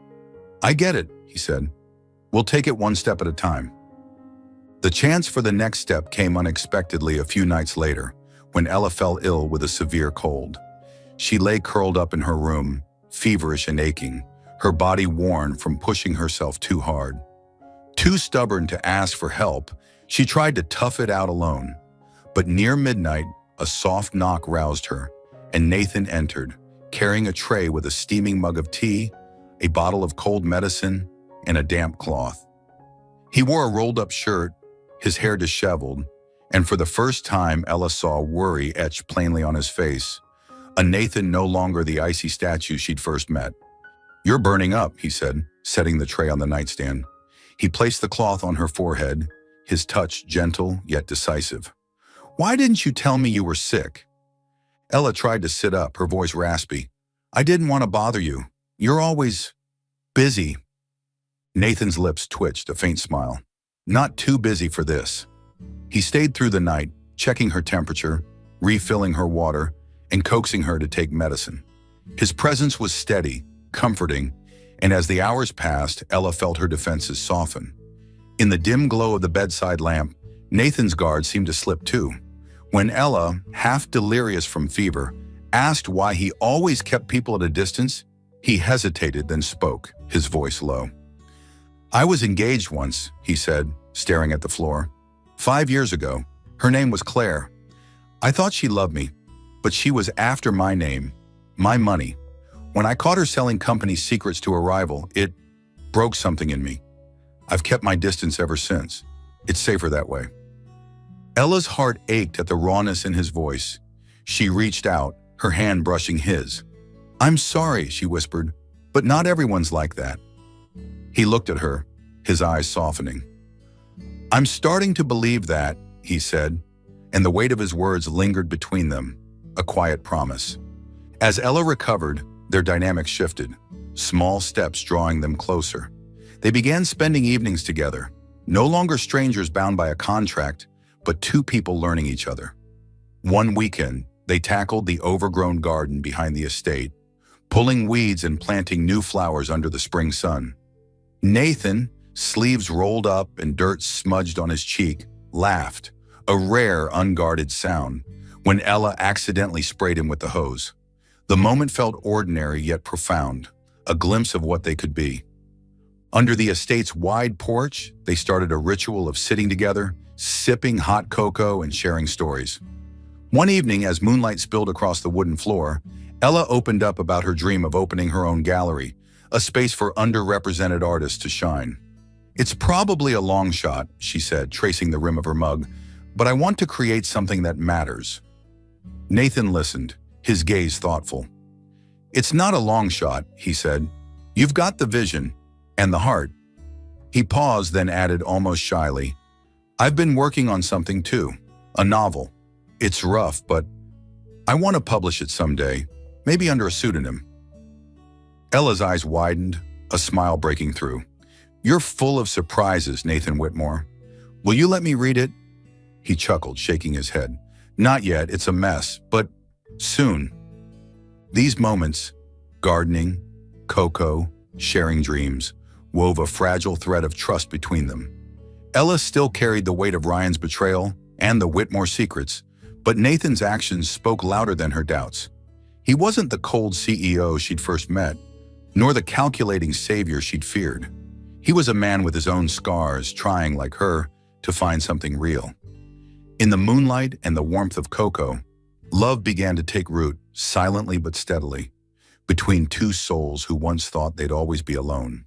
"I get it," he said. "We'll take it one step at a time." The chance for the next step came unexpectedly a few nights later, when Ella fell ill with a severe cold. She lay curled up in her room, feverish and aching, her body worn from pushing herself too hard. Too stubborn to ask for help, she tried to tough it out alone. But near midnight, a soft knock roused her, and Nathan entered, carrying a tray with a steaming mug of tea, a bottle of cold medicine, and a damp cloth. He wore a rolled-up shirt, his hair disheveled, and for the first time Ella saw worry etched plainly on his face, a Nathan no longer the icy statue she'd first met. "You're burning up," he said, setting the tray on the nightstand. He placed the cloth on her forehead, his touch gentle yet decisive. "Why didn't you tell me you were sick?" Ella tried to sit up, her voice raspy. "I didn't want to bother you. You're always busy." Nathan's lips twitched, a faint smile. "Not too busy for this." He stayed through the night, checking her temperature, refilling her water, and coaxing her to take medicine. His presence was steady, comforting, and as the hours passed, Ella felt her defenses soften. In the dim glow of the bedside lamp, Nathan's guard seemed to slip too. When Ella, half delirious from fever, asked why he always kept people at a distance, he hesitated, then spoke, his voice low. "I was engaged once," he said, staring at the floor. 5 years ago. Her name was Claire. I thought she loved me, but she was after my name, my money. When I caught her selling company secrets to a rival, it broke something in me. I've kept my distance ever since. It's safer that way." Ella's heart ached at the rawness in his voice. She reached out, her hand brushing his. "I'm sorry," she whispered, "but not everyone's like that." He looked at her, his eyes softening. "I'm starting to believe that," he said, and the weight of his words lingered between them, a quiet promise. As Ella recovered, their dynamic shifted, small steps drawing them closer. They began spending evenings together, no longer strangers bound by a contract, but two people learning each other. One weekend, they tackled the overgrown garden behind the estate, pulling weeds and planting new flowers under the spring sun. Nathan, sleeves rolled up and dirt smudged on his cheek, laughed, a rare, unguarded sound, when Ella accidentally sprayed him with the hose. The moment felt ordinary yet profound, a glimpse of what they could be. Under the estate's wide porch, they started a ritual of sitting together, sipping hot cocoa and sharing stories. One evening, as moonlight spilled across the wooden floor, Ella opened up about her dream of opening her own gallery, a space for underrepresented artists to shine. "It's probably a long shot," she said, tracing the rim of her mug, "but I want to create something that matters." Nathan listened, his gaze thoughtful. "It's not a long shot," he said. "You've got the vision and the heart." He paused, then added almost shyly, "I've been working on something too, a novel. It's rough, but I want to publish it someday, maybe under a pseudonym." Ella's eyes widened, a smile breaking through. "You're full of surprises, Nathan Whitmore. Will you let me read it?" He chuckled, shaking his head. "Not yet, it's a mess, but soon." These moments, gardening, cocoa, sharing dreams, wove a fragile thread of trust between them. Ella still carried the weight of Ryan's betrayal and the Whitmore secrets, but Nathan's actions spoke louder than her doubts. He wasn't the cold CEO she'd first met, nor the calculating savior she'd feared. He was a man with his own scars, trying, like her, to find something real. In the moonlight and the warmth of cocoa, love began to take root, silently but steadily, between two souls who once thought they'd always be alone.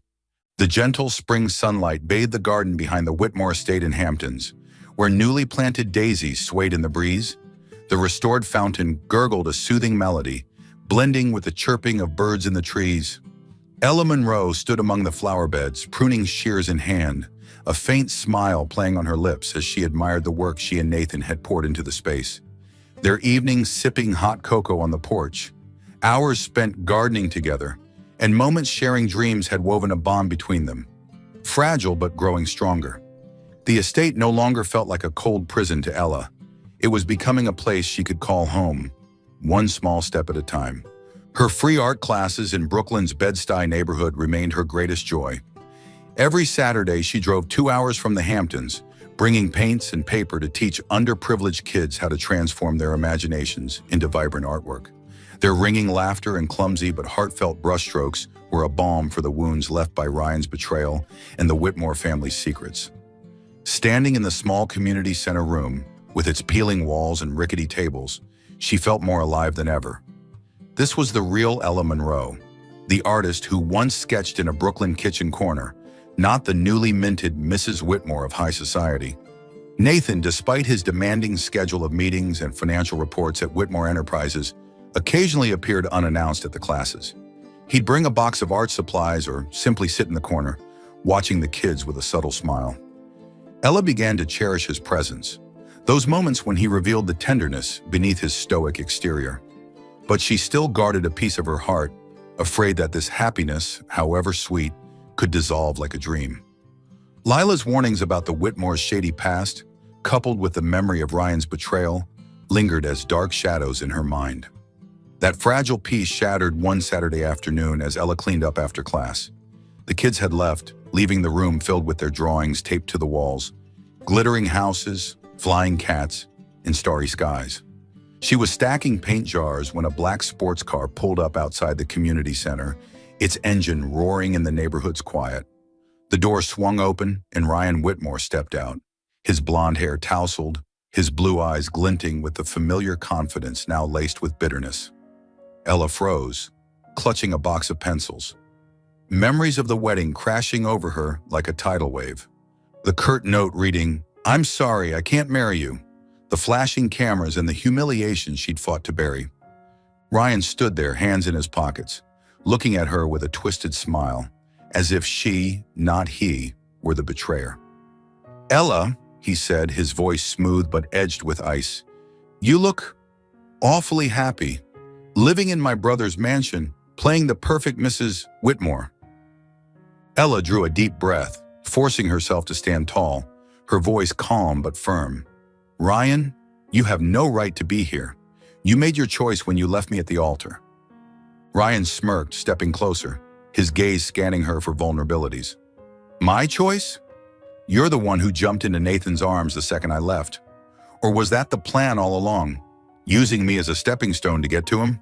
The gentle spring sunlight bathed the garden behind the Whitmore estate in Hamptons, where newly planted daisies swayed in the breeze. The restored fountain gurgled a soothing melody, blending with the chirping of birds in the trees. Ella Monroe stood among the flower beds, pruning shears in hand, a faint smile playing on her lips as she admired the work she and Nathan had poured into the space. Their evenings sipping hot cocoa on the porch, hours spent gardening together, and moments sharing dreams had woven a bond between them, fragile but growing stronger. The estate no longer felt like a cold prison to Ella. It was becoming a place she could call home, one small step at a time. Her free art classes in Brooklyn's Bed-Stuy neighborhood remained her greatest joy. Every Saturday, she drove 2 hours from the Hamptons, bringing paints and paper to teach underprivileged kids how to transform their imaginations into vibrant artwork. Their ringing laughter and clumsy but heartfelt brushstrokes were a balm for the wounds left by Ryan's betrayal and the Whitmore family's secrets. Standing in the small community center room, with its peeling walls and rickety tables, she felt more alive than ever. This was the real Ella Monroe, the artist who once sketched in a Brooklyn kitchen corner, not the newly minted Mrs. Whitmore of high society. Nathan, despite his demanding schedule of meetings and financial reports at Whitmore Enterprises, occasionally appeared unannounced at the classes. He'd bring a box of art supplies or simply sit in the corner, watching the kids with a subtle smile. Ella began to cherish his presence, those moments when he revealed the tenderness beneath his stoic exterior. But she still guarded a piece of her heart, afraid that this happiness, however sweet, could dissolve like a dream. Lila's warnings about the Whitmore's shady past, coupled with the memory of Ryan's betrayal, lingered as dark shadows in her mind. That fragile peace shattered one Saturday afternoon as Ella cleaned up after class. The kids had left, leaving the room filled with their drawings taped to the walls. glittering houses, flying cats, and starry skies. She was stacking paint jars when a black sports car pulled up outside the community center, its engine roaring in the neighborhood's quiet. The door swung open and Ryan Whitmore stepped out, his blonde hair tousled, his blue eyes glinting with the familiar confidence now laced with bitterness. Ella froze, clutching a box of pencils. Memories of the wedding crashing over her like a tidal wave. The curt note reading, "I'm sorry, I can't marry you." The flashing cameras and the humiliation she'd fought to bury. Ryan stood there, hands in his pockets, looking at her with a twisted smile, as if she, not he, were the betrayer. "Ella," he said, his voice smooth but edged with ice, "you look awfully happy, living in my brother's mansion, playing the perfect Mrs. Whitmore." Ella drew a deep breath, forcing herself to stand tall, her voice calm but firm. "Ryan, you have no right to be here. You made your choice when you left me at the altar." Ryan smirked, stepping closer, his gaze scanning her for vulnerabilities. "My choice? You're the one who jumped into Nathan's arms the second I left. Or was that the plan all along, using me as a stepping stone to get to him?"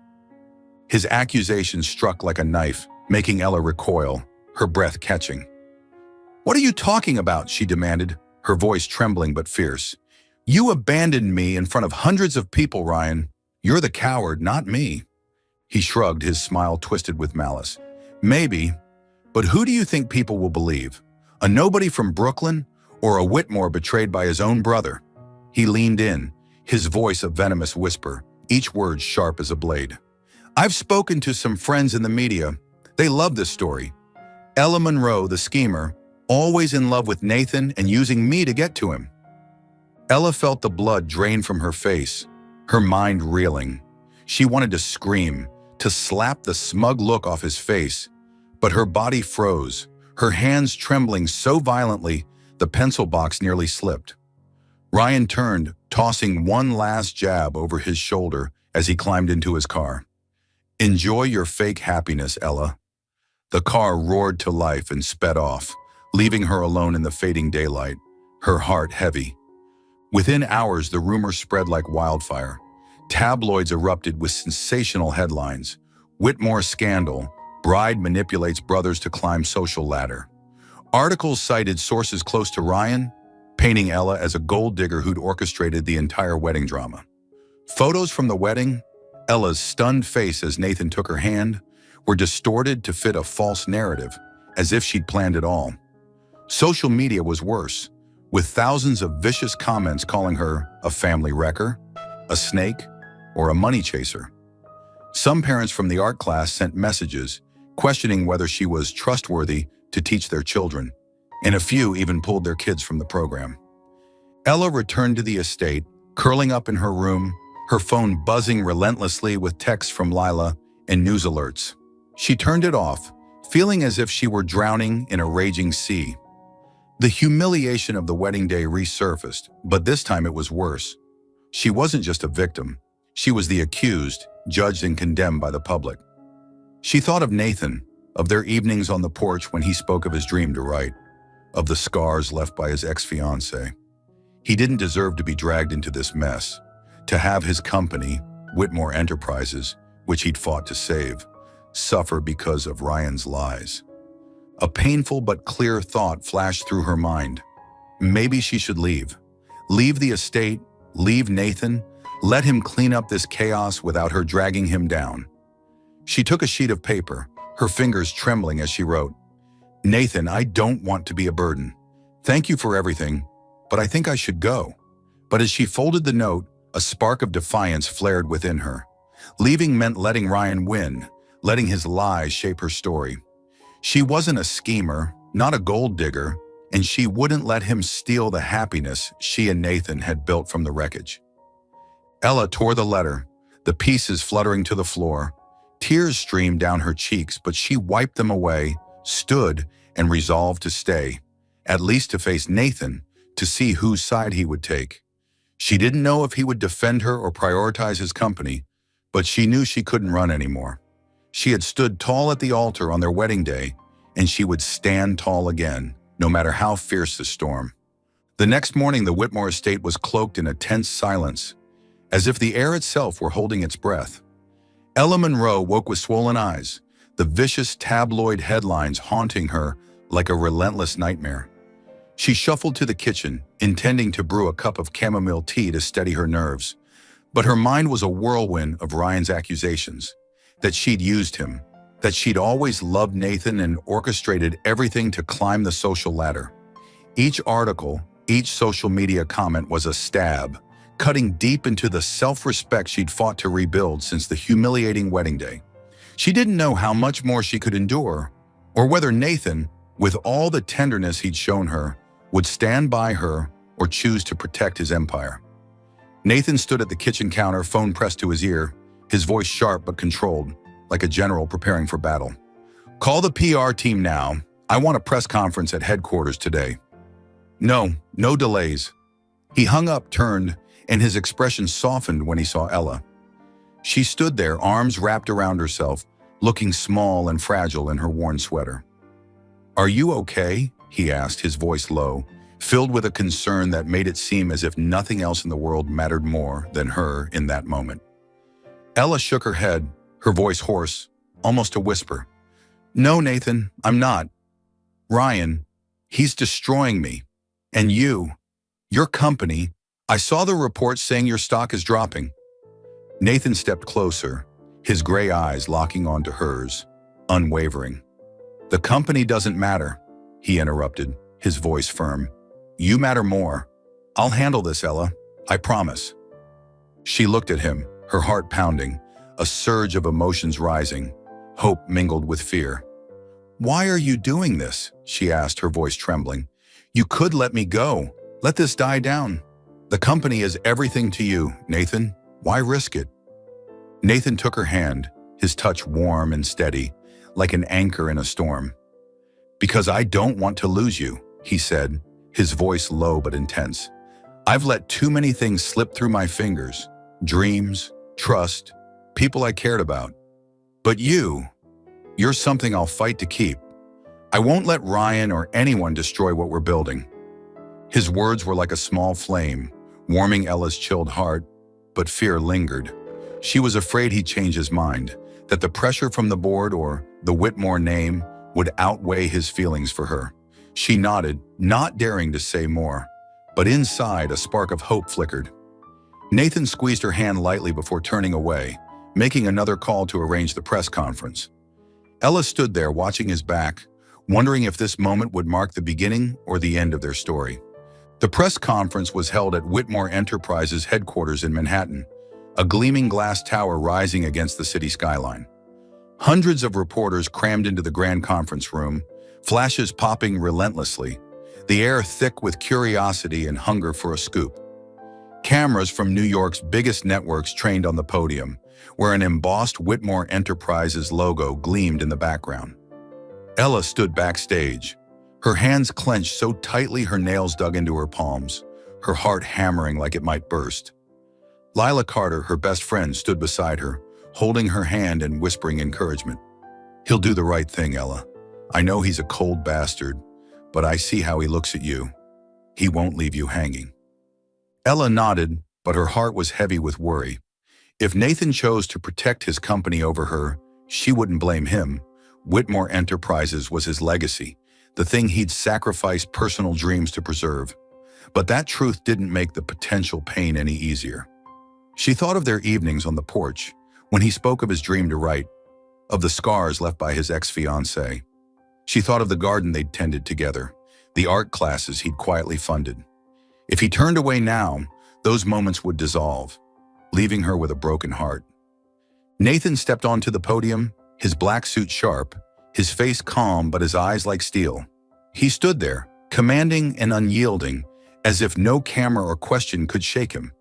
His accusation struck like a knife, making Ella recoil, her breath catching. "What are you talking about?" she demanded, her voice trembling but fierce. "You abandoned me in front of hundreds of people, Ryan. You're the coward, not me." He shrugged, his smile twisted with malice. "Maybe, but who do you think people will believe? A nobody from Brooklyn or a Whitmore betrayed by his own brother?" He leaned in, his voice a venomous whisper, each word sharp as a blade. "I've spoken to some friends in the media. They love this story. Ella Monroe, the schemer, always in love with Nathan and using me to get to him." Ella felt the blood drain from her face, her mind reeling. She wanted to scream, to slap the smug look off his face, but her body froze, her hands trembling so violently the pencil box nearly slipped. Ryan turned, tossing one last jab over his shoulder as he climbed into his car. "Enjoy your fake happiness, Ella." The car roared to life and sped off, leaving her alone in the fading daylight, her heart heavy. Within hours, the rumor spread like wildfire. Tabloids erupted with sensational headlines. "Whitmore scandal, bride manipulates brothers to climb social ladder." Articles cited sources close to Ryan, painting Ella as a gold digger who'd orchestrated the entire wedding drama. Photos from the wedding, Ella's stunned face as Nathan took her hand, were distorted to fit a false narrative, as if she'd planned it all. Social media was worse, with thousands of vicious comments calling her a family wrecker, a snake, or a money chaser. Some parents from the art class sent messages, questioning whether she was trustworthy to teach their children, and a few even pulled their kids from the program. Ella returned to the estate, curling up in her room, her phone buzzing relentlessly with texts from Lila and news alerts. She turned it off, feeling as if she were drowning in a raging sea. The humiliation of the wedding day resurfaced, but this time it was worse. She wasn't just a victim. She was the accused, judged and condemned by the public. She thought of Nathan, of their evenings on the porch when he spoke of his dream to write, of the scars left by his ex-fiancé. He didn't deserve to be dragged into this mess, to have his company, Whitmore Enterprises, which he'd fought to save, suffer because of Ryan's lies. A painful but clear thought flashed through her mind. Maybe she should leave. Leave the estate, leave Nathan, let him clean up this chaos without her dragging him down. She took a sheet of paper, her fingers trembling as she wrote, "Nathan, I don't want to be a burden. Thank you for everything, but I think I should go." But as she folded the note, a spark of defiance flared within her. Leaving meant letting Ryan win, letting his lies shape her story. She wasn't a schemer, not a gold digger, and she wouldn't let him steal the happiness she and Nathan had built from the wreckage. Ella tore the letter, the pieces fluttering to the floor. Tears streamed down her cheeks, but she wiped them away, stood, and resolved to stay, at least to face Nathan, to see whose side he would take. She didn't know if he would defend her or prioritize his company, but she knew she couldn't run anymore. She had stood tall at the altar on their wedding day, and she would stand tall again, no matter how fierce the storm. The next morning, the Whitmore estate was cloaked in a tense silence, as if the air itself were holding its breath. Ella Monroe woke with swollen eyes, the vicious tabloid headlines haunting her like a relentless nightmare. She shuffled to the kitchen, intending to brew a cup of chamomile tea to steady her nerves. But her mind was a whirlwind of Ryan's accusations, that she'd used him, that she'd always loved Nathan and orchestrated everything to climb the social ladder. Each article, each social media comment was a stab, cutting deep into the self-respect she'd fought to rebuild since the humiliating wedding day. She didn't know how much more she could endure, or whether Nathan, with all the tenderness he'd shown her, would stand by her or choose to protect his empire. Nathan stood at the kitchen counter, phone pressed to his ear, his voice sharp but controlled, like a general preparing for battle. "Call the PR team now. I want a press conference at headquarters today." No delays. He hung up, turned, and his expression softened when he saw Ella. She stood there, arms wrapped around herself, looking small and fragile in her worn sweater. "Are you okay?" he asked, his voice low, filled with a concern that made it seem as if nothing else in the world mattered more than her in that moment. Ella shook her head, her voice hoarse, almost a whisper. "No, Nathan, I'm not. Ryan, he's destroying me. And your company, I saw the reports saying your stock is dropping." Nathan stepped closer, his gray eyes locking onto hers, unwavering. "The company doesn't matter," he interrupted, his voice firm. "You matter more. I'll handle this, Ella. I promise." She looked at him, her heart pounding, a surge of emotions rising, hope mingled with fear. "Why are you doing this?" she asked, her voice trembling. "You could let me go. Let this die down. The company is everything to you, Nathan. Why risk it?" Nathan took her hand, his touch warm and steady, like an anchor in a storm. "Because I don't want to lose you," he said, his voice low but intense. "I've let too many things slip through my fingers. Dreams, trust, people I cared about. But you're something I'll fight to keep. I won't let Ryan or anyone destroy what we're building." His words were like a small flame, warming Ella's chilled heart, but fear lingered. She was afraid he'd change his mind, that the pressure from the board or the Whitmore name would outweigh his feelings for her. She nodded, not daring to say more, but inside a spark of hope flickered. Nathan squeezed her hand lightly before turning away, making another call to arrange the press conference. Ella stood there watching his back, wondering if this moment would mark the beginning or the end of their story. The press conference was held at Whitmore Enterprises headquarters in Manhattan, a gleaming glass tower rising against the city skyline. Hundreds of reporters crammed into the grand conference room, flashes popping relentlessly, the air thick with curiosity and hunger for a scoop. Cameras from New York's biggest networks trained on the podium, where an embossed Whitmore Enterprises logo gleamed in the background. Ella stood backstage, her hands clenched so tightly her nails dug into her palms, her heart hammering like it might burst. Lila Carter, her best friend, stood beside her, holding her hand and whispering encouragement. "He'll do the right thing, Ella. I know he's a cold bastard, but I see how he looks at you. He won't leave you hanging." Ella nodded, but her heart was heavy with worry. If Nathan chose to protect his company over her, she wouldn't blame him. Whitmore Enterprises was his legacy, the thing he'd sacrificed personal dreams to preserve. But that truth didn't make the potential pain any easier. She thought of their evenings on the porch, when he spoke of his dream to write, of the scars left by his ex-fiancé. She thought of the garden they'd tended together, the art classes he'd quietly funded. If he turned away now, those moments would dissolve, leaving her with a broken heart. Nathan stepped onto the podium, his black suit sharp, his face calm but his eyes like steel. He stood there, commanding and unyielding, as if no camera or question could shake him.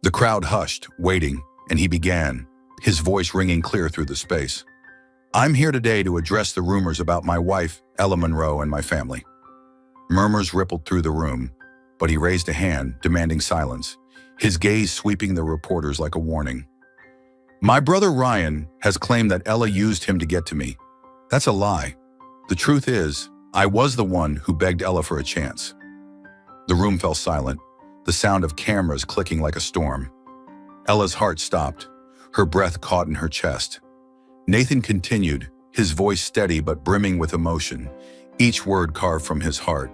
The crowd hushed, waiting, and he began, his voice ringing clear through the space. "I'm here today to address the rumors about my wife, Ella Monroe, and my family." Murmurs rippled through the room, but he raised a hand, demanding silence, his gaze sweeping the reporters like a warning. "My brother Ryan has claimed that Ella used him to get to me. That's a lie. The truth is, I was the one who begged Ella for a chance." The room fell silent, the sound of cameras clicking like a storm. Ella's heart stopped, her breath caught in her chest. Nathan continued, his voice steady but brimming with emotion, each word carved from his heart.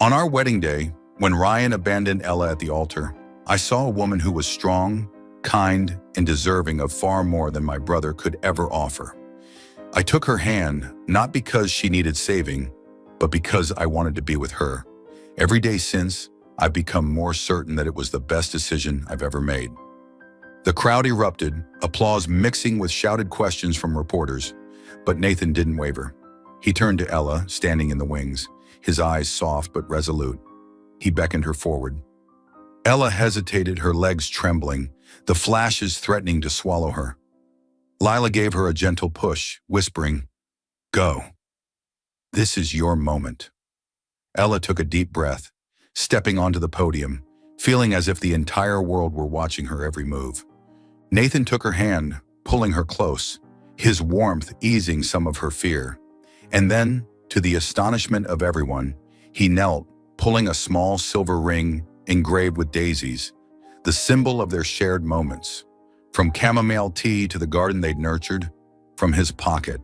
On our wedding day, when Ryan abandoned Ella at the altar, I saw a woman who was strong, kind, and deserving of far more than my brother could ever offer. I took her hand, not because she needed saving, but because I wanted to be with her. Every day since, I've become more certain that it was the best decision I've ever made. The crowd erupted, applause mixing with shouted questions from reporters, but Nathan didn't waver. He turned to Ella, standing in the wings, his eyes soft but resolute. He beckoned her forward. Ella hesitated, her legs trembling, the flashes threatening to swallow her. Lila gave her a gentle push, whispering, "Go. This is your moment." Ella took a deep breath, stepping onto the podium, feeling as if the entire world were watching her every move. Nathan took her hand, pulling her close, his warmth easing some of her fear. And then, to the astonishment of everyone, he knelt, pulling a small silver ring engraved with daisies, the symbol of their shared moments, from chamomile tea to the garden they'd nurtured, from his pocket.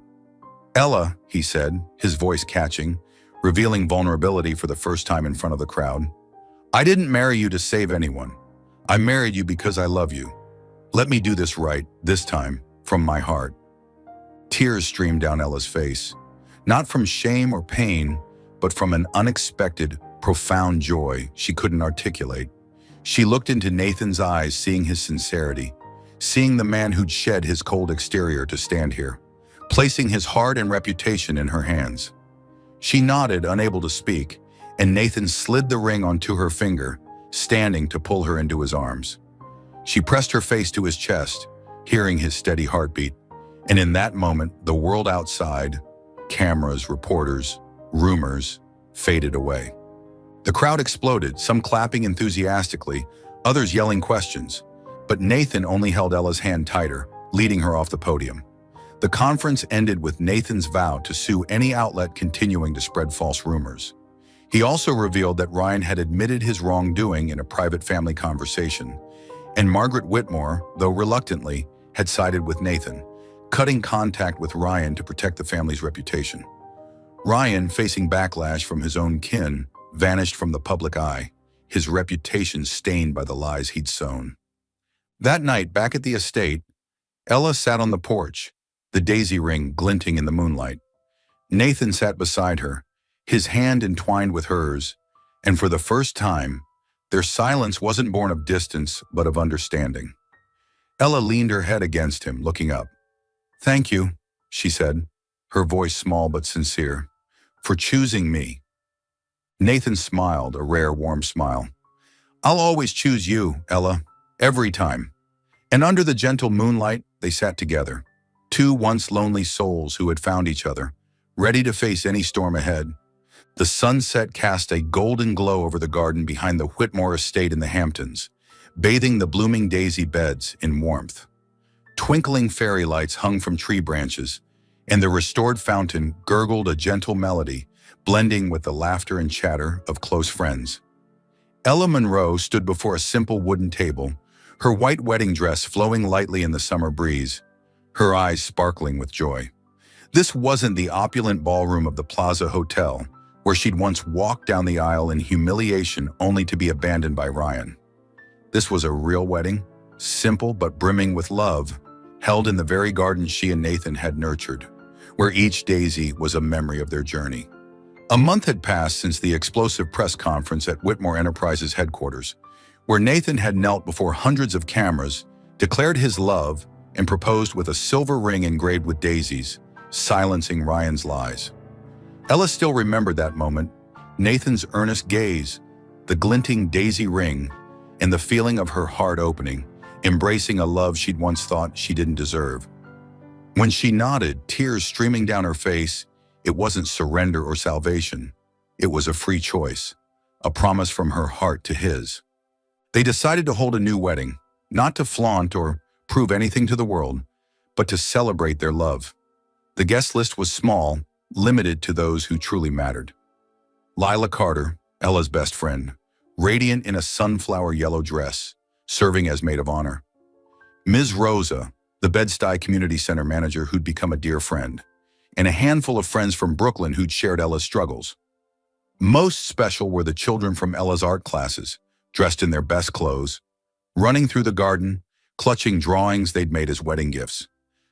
"Ella," he said, his voice catching, revealing vulnerability for the first time in front of the crowd, "I didn't marry you to save anyone. I married you because I love you. Let me do this right, this time, from my heart." Tears streamed down Ella's face, not from shame or pain, but from an unexpected, profound joy she couldn't articulate. She looked into Nathan's eyes, seeing his sincerity, seeing the man who'd shed his cold exterior to stand here, placing his heart and reputation in her hands. She nodded, unable to speak, and Nathan slid the ring onto her finger, standing to pull her into his arms. She pressed her face to his chest, hearing his steady heartbeat, and in that moment, the world outside, cameras, reporters, rumors, faded away. The crowd exploded, some clapping enthusiastically, others yelling questions. But Nathan only held Ella's hand tighter, leading her off the podium. The conference ended with Nathan's vow to sue any outlet continuing to spread false rumors. He also revealed that Ryan had admitted his wrongdoing in a private family conversation, and Margaret Whitmore, though reluctantly, had sided with Nathan, cutting contact with Ryan to protect the family's reputation. Ryan, facing backlash from his own kin, vanished from the public eye, his reputation stained by the lies he'd sown. That night, back at the estate, Ella sat on the porch, the daisy ring glinting in the moonlight. Nathan sat beside her, his hand entwined with hers, and for the first time, their silence wasn't born of distance, but of understanding. Ella leaned her head against him, looking up. "Thank you," she said, her voice small but sincere, "for choosing me." Nathan smiled, a rare, warm smile. "I'll always choose you, Ella, every time." And under the gentle moonlight, they sat together, two once lonely souls who had found each other, ready to face any storm ahead. The sunset cast a golden glow over the garden behind the Whitmore estate in the Hamptons, bathing the blooming daisy beds in warmth. Twinkling fairy lights hung from tree branches, and the restored fountain gurgled a gentle melody, blending with the laughter and chatter of close friends. Ella Monroe stood before a simple wooden table, her white wedding dress flowing lightly in the summer breeze, her eyes sparkling with joy. This wasn't the opulent ballroom of the Plaza Hotel, where she'd once walked down the aisle in humiliation only to be abandoned by Ryan. This was a real wedding, simple but brimming with love, held in the very garden she and Nathan had nurtured, where each daisy was a memory of their journey. A month had passed since the explosive press conference at Whitmore Enterprises headquarters, where Nathan had knelt before hundreds of cameras, declared his love, and proposed with a silver ring engraved with daisies, silencing Ryan's lies. Ella still remembered that moment, Nathan's earnest gaze, the glinting daisy ring, and the feeling of her heart opening, embracing a love she'd once thought she didn't deserve. When she nodded, tears streaming down her face, it wasn't surrender or salvation. It was a free choice, a promise from her heart to his. They decided to hold a new wedding, not to flaunt or prove anything to the world, but to celebrate their love. The guest list was small, limited to those who truly mattered. Lila Carter, Ella's best friend, radiant in a sunflower yellow dress, serving as maid of honor. Ms. Rosa, the Bed-Stuy Community Center manager who'd become a dear friend, and a handful of friends from Brooklyn who'd shared Ella's struggles. Most special were the children from Ella's art classes, dressed in their best clothes, running through the garden, clutching drawings they'd made as wedding gifts.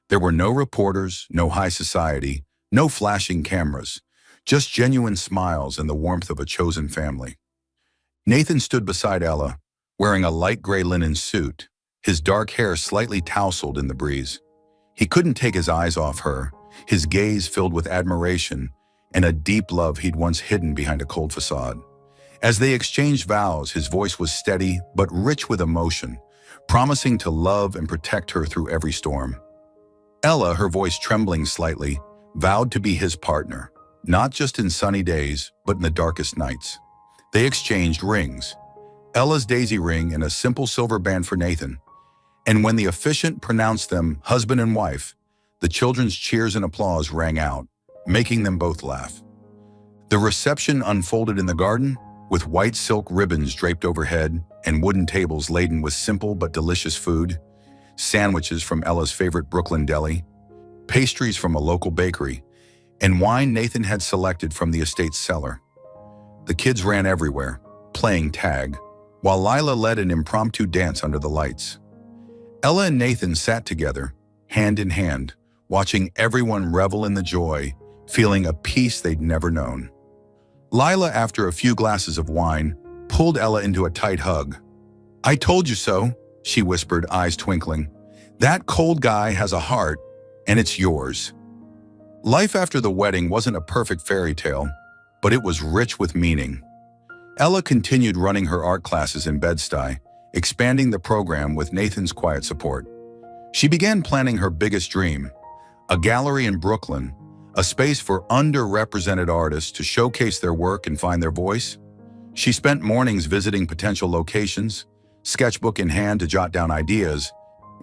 There were no reporters, no high society, no flashing cameras, just genuine smiles and the warmth of a chosen family. Nathan stood beside Ella, wearing a light gray linen suit, his dark hair slightly tousled in the breeze. He couldn't take his eyes off her, his gaze filled with admiration and a deep love he'd once hidden behind a cold facade. As they exchanged vows, his voice was steady but rich with emotion, promising to love and protect her through every storm. Ella, her voice trembling slightly, vowed to be his partner, not just in sunny days, but in the darkest nights. They exchanged rings, Ella's daisy ring and a simple silver band for Nathan. And when the officiant pronounced them husband and wife, the children's cheers and applause rang out, making them both laugh. The reception unfolded in the garden, with white silk ribbons draped overhead and wooden tables laden with simple but delicious food, sandwiches from Ella's favorite Brooklyn deli, pastries from a local bakery, and wine Nathan had selected from the estate's cellar. The kids ran everywhere, playing tag, while Lila led an impromptu dance under the lights. Ella and Nathan sat together, hand in hand, watching everyone revel in the joy, feeling a peace they'd never known. Lila, after a few glasses of wine, pulled Ella into a tight hug. "I told you so," she whispered, eyes twinkling. "That cold guy has a heart, and it's yours." Life after the wedding wasn't a perfect fairy tale, but it was rich with meaning. Ella continued running her art classes in Bed-Stuy, expanding the program with Nathan's quiet support. She began planning her biggest dream, a gallery in Brooklyn, a space for underrepresented artists to showcase their work and find their voice. She spent mornings visiting potential locations, sketchbook in hand to jot down ideas,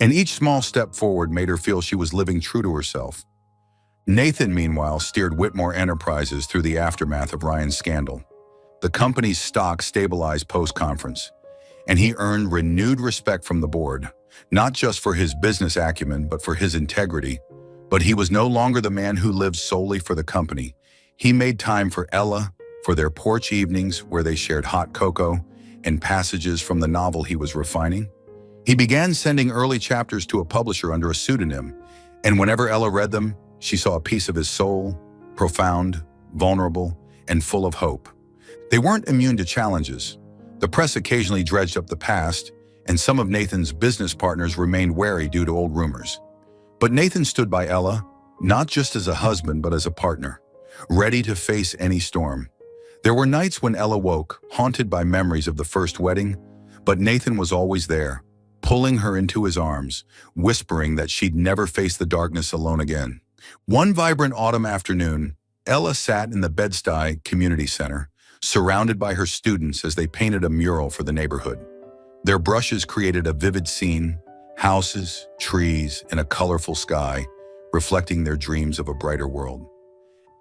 and each small step forward made her feel she was living true to herself. Nathan, meanwhile, steered Whitmore Enterprises through the aftermath of Ryan's scandal. The company's stock stabilized post-conference, and he earned renewed respect from the board, not just for his business acumen, but for his integrity. But he was no longer the man who lived solely for the company. He made time for Ella, for their porch evenings where they shared hot cocoa and passages from the novel he was refining. He began sending early chapters to a publisher under a pseudonym, and whenever Ella read them, she saw a piece of his soul, profound, vulnerable, and full of hope. They weren't immune to challenges. The press occasionally dredged up the past, and some of Nathan's business partners remained wary due to old rumors. But Nathan stood by Ella, not just as a husband, but as a partner, ready to face any storm. There were nights when Ella woke, haunted by memories of the first wedding, but Nathan was always there, pulling her into his arms, whispering that she'd never face the darkness alone again. One vibrant autumn afternoon, Ella sat in the Bed-Stuy Community Center, surrounded by her students as they painted a mural for the neighborhood. Their brushes created a vivid scene, houses, trees, and a colorful sky, reflecting their dreams of a brighter world.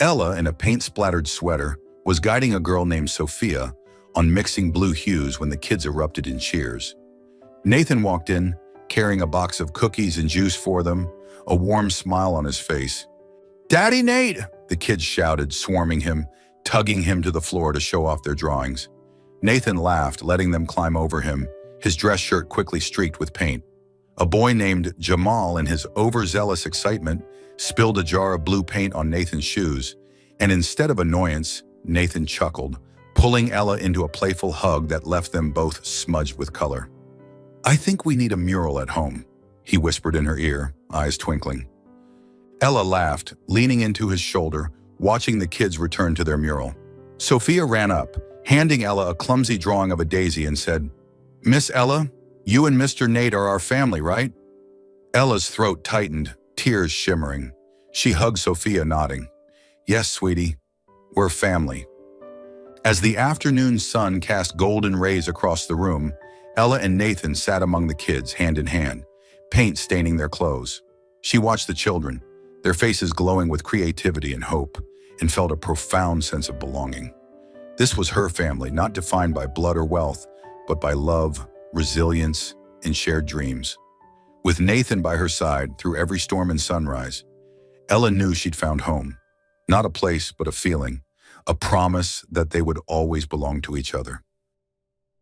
Ella, in a paint-splattered sweater, was guiding a girl named Sophia on mixing blue hues when the kids erupted in cheers. Nathan walked in, carrying a box of cookies and juice for them, a warm smile on his face. "Daddy Nate!" the kids shouted, swarming him, tugging him to the floor to show off their drawings. Nathan laughed, letting them climb over him, his dress shirt quickly streaked with paint. A boy named Jamal, in his overzealous excitement, spilled a jar of blue paint on Nathan's shoes, and instead of annoyance, Nathan chuckled, pulling Ella into a playful hug that left them both smudged with color. "I think we need a mural at home," he whispered in her ear, eyes twinkling. Ella laughed, leaning into his shoulder, watching the kids return to their mural. Sophia ran up, handing Ella a clumsy drawing of a daisy and said, "Miss Ella, you and Mr. Nate are our family, right?" Ella's throat tightened, tears shimmering. She hugged Sophia, nodding. "Yes, sweetie, we're family." As the afternoon sun cast golden rays across the room, Ella and Nathan sat among the kids, hand in hand, paint staining their clothes. She watched the children, their faces glowing with creativity and hope, and felt a profound sense of belonging. This was her family, not defined by blood or wealth, but by love, resilience, and shared dreams. With Nathan by her side through every storm and sunrise, Ella knew she'd found home. Not a place, but a feeling, a promise that they would always belong to each other.